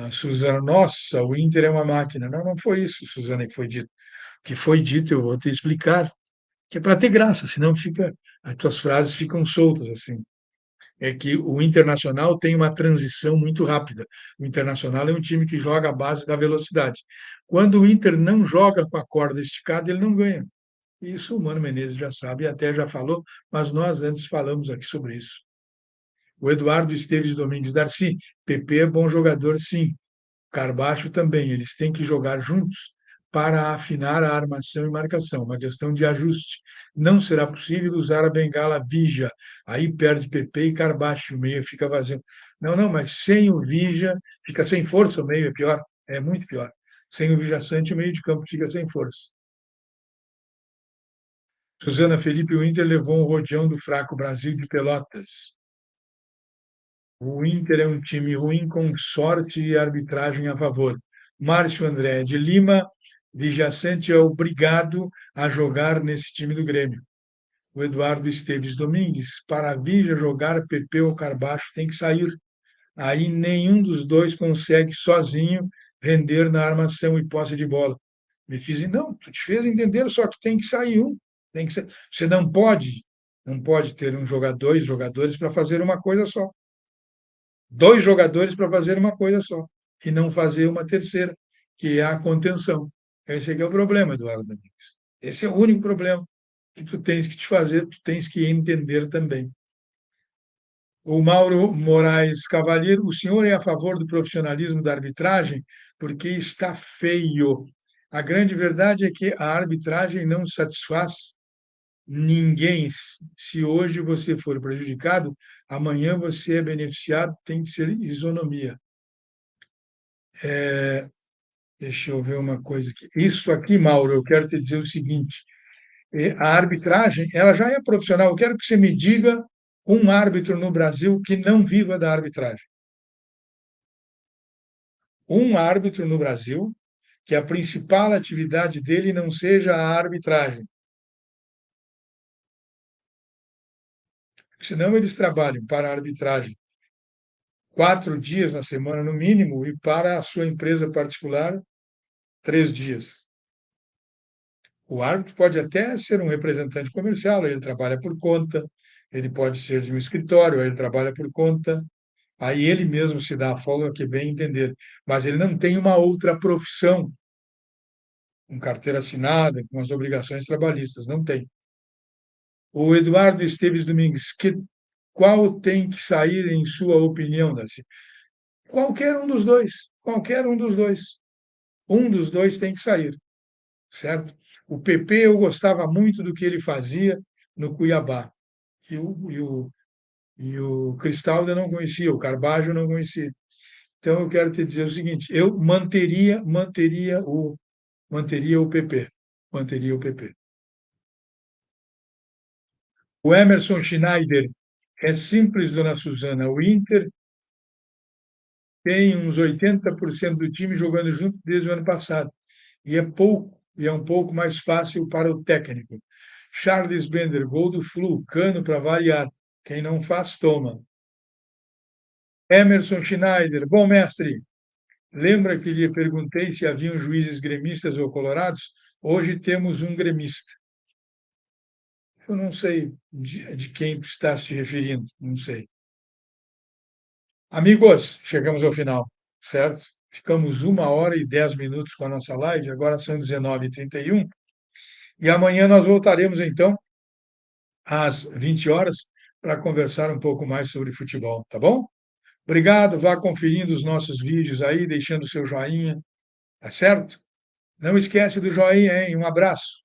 A Suzana, nossa, o Inter é uma máquina. Não, não foi isso, Suzana, que foi dito. O que foi dito, eu vou te explicar, que é para ter graça, senão fica, as tuas frases ficam soltas assim. É que o Internacional tem uma transição muito rápida. O Internacional é um time que joga à base da velocidade. Quando o Inter não joga com a corda esticada, ele não ganha. Isso o Mano Menezes já sabe, até já falou, mas nós antes falamos aqui sobre isso. O Eduardo Esteves Domingues Darcy, PP é bom jogador, sim. Carbacho também, eles têm que jogar juntos para afinar a armação e marcação, uma questão de ajuste. Não será possível usar a bengala Vija, aí perde PP e Carbacho, o meio fica vazio. Não, não, mas sem o Vija, fica sem força o meio, é pior, é muito pior. Sem o Villaçante, o meio de campo fica sem força. Suzana Felipe, o Inter levou um rodeão do fraco Brasil de Pelotas. O Inter é um time ruim com sorte e arbitragem a favor. Márcio André de Lima, Villaçante é obrigado a jogar nesse time do Grêmio. O Eduardo Esteves Domingues, para a Vija jogar, PP ou Carbacho tem que sair. Aí nenhum dos dois consegue sozinho render na armação e posse de bola. Me fiz, não, tu te fez entender, só que tem que sair um. Tem que ser, você não pode ter dois jogadores para fazer uma coisa só. 2 jogadores para fazer uma coisa só e não fazer uma terceira, que é a contenção. Esse aqui é o problema, Eduardo Domingues. Esse é o único problema que tu tens que te fazer, tu tens que entender também. O Mauro Moraes Cavalheiro, o senhor é a favor do profissionalismo da arbitragem porque está feio. A grande verdade é que a arbitragem não satisfaz ninguém. Se hoje você for prejudicado, amanhã você é beneficiado, tem que ser isonomia. Deixa eu ver uma coisa aqui. Isso aqui, Mauro, eu quero te dizer o seguinte: a arbitragem, ela já é profissional. Eu quero que você me diga um árbitro no Brasil que não viva da arbitragem. Um árbitro no Brasil que a principal atividade dele não seja a arbitragem. Senão eles trabalham para a arbitragem 4 dias na semana, no mínimo, e para a sua empresa particular, 3 dias. O árbitro pode até ser um representante comercial, ele trabalha por conta, ele pode ser de um escritório, ele trabalha por conta, aí ele mesmo se dá a folga que bem entender, mas ele não tem uma outra profissão, com carteira assinada, com as obrigações trabalhistas, não tem. O Eduardo Esteves Domingues, qual tem que sair, em sua opinião, Darcy? Qualquer um dos dois, qualquer um dos dois. Um dos dois tem que sair, certo? O PP, eu gostava muito do que ele fazia no Cuiabá. E o Cristaldo eu não conhecia, o Carbajo eu não conhecia. Então, eu quero te dizer o seguinte, eu manteria o PP. Manteria o PP. O Emerson Schneider, é simples, dona Suzana, o Inter tem uns 80% do time jogando junto desde o ano passado. E é pouco, e é um pouco mais fácil para o técnico. Charles Bender, gol do Flu, Cano para variar. Quem não faz, toma. Emerson Schneider, bom mestre, lembra que lhe perguntei se haviam juízes gremistas ou colorados? Hoje temos um gremista. Eu não sei de quem tu está se referindo, não sei. Amigos, chegamos ao final, certo? Ficamos 1h10 com a nossa live, agora são 19h31. E amanhã nós voltaremos, então, às 20 horas, para conversar um pouco mais sobre futebol, tá bom? Obrigado, vá conferindo os nossos vídeos aí, deixando o seu joinha, tá certo? Não esquece do joinha, hein? Um abraço.